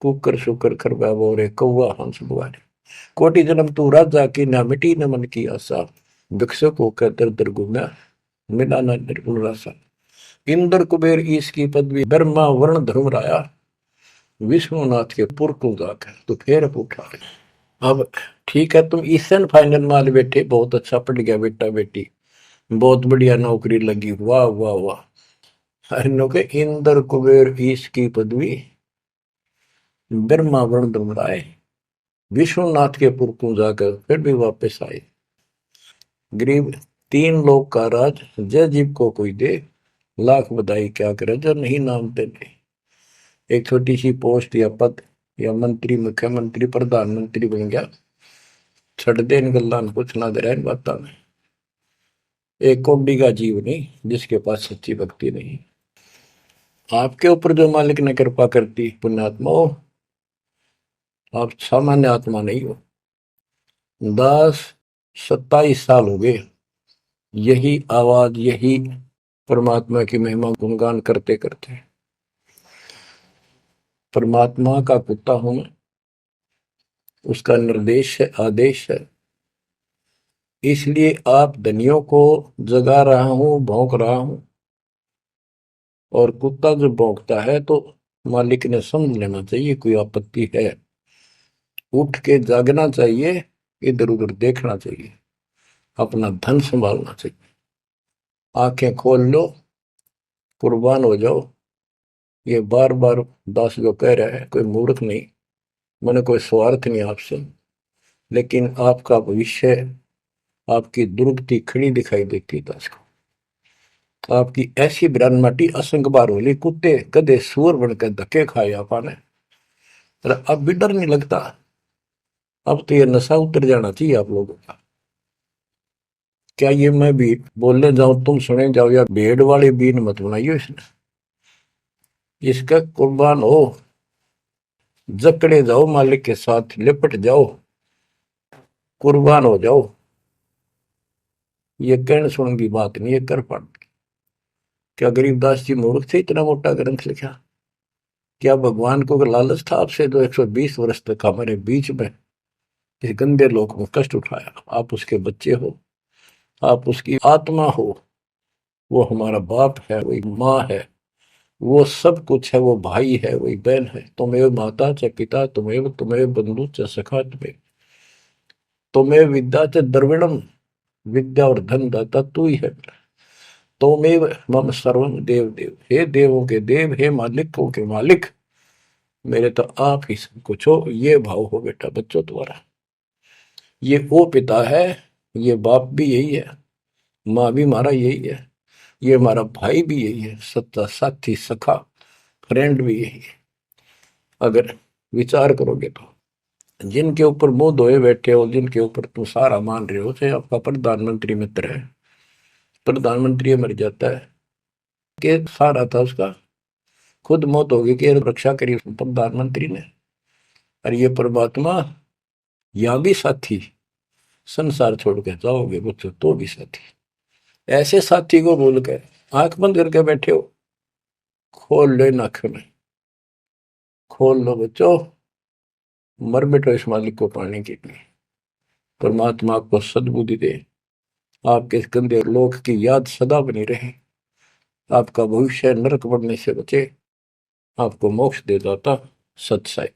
कुकर शुकर खरबा बोरे कौआ हंस बुआरे। कोटि जन्म तू राजा की ना मिटी न मन की आशा, भिक्षुक होकर दर दर घूमा मिला न निर्गुण रासा। इंद्र कुबेर ईश की पदवी, ब्रह्मा वर्ण धर्म राया, विष्णुनाथ के पुर को जाकर तो फिर उठा। अब ठीक है, तुम ईसन फाइनल माल बैठे, बहुत अच्छा पढ़ गया बेटा बेटी, बहुत बढ़िया नौकरी लगी, वाह वाह वाह। अरे के इंद्र कुबेर ईश की पदवी, ब्रह्मा वर्ण धर्म राय, विश्वनाथ के पुर को जाकर फिर भी वापस आए। गरीब तीन लोग का राज, जय जीव को कोई दे, लाख बधाई क्या करे जो नहीं नाम तेरे। एक छोटी सी पोस्ट या पद या मंत्री, मुख्यमंत्री, प्रधानमंत्री बन गया, छड़ दे इन गल्ला कुछ ना दे इन बात में। एक कौड़ी का जीव नहीं जिसके पास सच्ची भक्ति नहीं। आपके ऊपर जो मालिक ने कृपा करती पुण्यात्मा हो, आप सामान्य आत्मा नहीं हो। 10-27 साल हो गए यही आवाज, यही परमात्मा की महिमा गुणगान करते करते। परमात्मा का कुत्ता हूं मैं, उसका निर्देश है, आदेश है, इसलिए आप धनियों को जगा रहा हूं, भौंक रहा हूं। और कुत्ता जब भौंकता है तो मालिक ने समझ लेना चाहिए कोई आपत्ति है, उठ के जागना चाहिए, इधर उधर देखना चाहिए, अपना धन संभालना चाहिए। आंखें खोल लो, कुर्बान हो जाओ। ये बार बार दास जो कह रहा है, कोई मूर्ख नहीं, मैंने कोई स्वार्थ नहीं आपसे, लेकिन आपका भविष्य, आपकी दुर्गति खड़ी दिखाई देती है दास को। आपकी ऐसी बिरान माटी असंग बार होली, कुत्ते गधे सूअर बनकर धक्के खाए आपने, अब भी डर नहीं लगता। अब तो ये नशा उतर जाना चाहिए आप लोगों का। क्या ये मैं भी बोलने जाऊं तुम सुने जाओ, या भेड़ वाले बीन मत बनाइयो इसने। इसका कुर्बान हो, जकड़े जाओ, मालिक के साथ लिपट जाओ, कुर्बान हो जाओ। ये कहने सुन की बात नहीं, ये कर पड़। क्या गरीबदास जी मूर्ख थे इतना मोटा ग्रंथ लिखा? क्या भगवान को लालच था आपसे जो 120 वर्ष तक हमारे बीच में इस गंदे लोक में कष्ट उठाया? आप उसके बच्चे हो, आप उसकी आत्मा हो, वो हमारा बाप है, वही माँ है, वो सब कुछ है, वो भाई है, वही बहन है। तुम्हें माता च पिता, तुम्हें बंधु च सखा, तुम्हें विद्या च द्रविणम, विद्या और धन दाता तू ही है। तोमेव मम सर्वम देव देव, हे देवों के देव, हे मालिकों के मालिक, मेरे तो आप ही सब कुछ हो। ये भाव हो बेटा बच्चों तुम्हारा। ये वो पिता है, ये बाप भी यही है, माँ भी हमारा यही है, ये हमारा भाई भी यही है, सच्चा साथी सखा फ्रेंड भी यही है। अगर विचार करोगे तो जिनके ऊपर मुंह धोए बैठे हो, जिनके ऊपर तुम सारा मान रहे हो, चाहे आपका प्रधानमंत्री मित्र है, प्रधानमंत्री मर जाता है कि सारा था उसका, खुद मौत होगी कि रक्षा करी प्रधानमंत्री ने। और ये परमात्मा, या भी साथी, संसार छोड़ के जाओगे बच्चों तो भी साथी। ऐसे साथी को भूल कर आंख बंद करके बैठे हो, खोल लो इन आंखों में, खोल लो बच्चों, मर बैठो इस मालिक को पाने के लिए। परमात्मा आपको सद्बुद्धि दे, आपके इस गंदे लोक की याद सदा बनी रहे, आपका भविष्य नरक बढ़ने से बचे, आपको मोक्ष दे दाता सत्साई।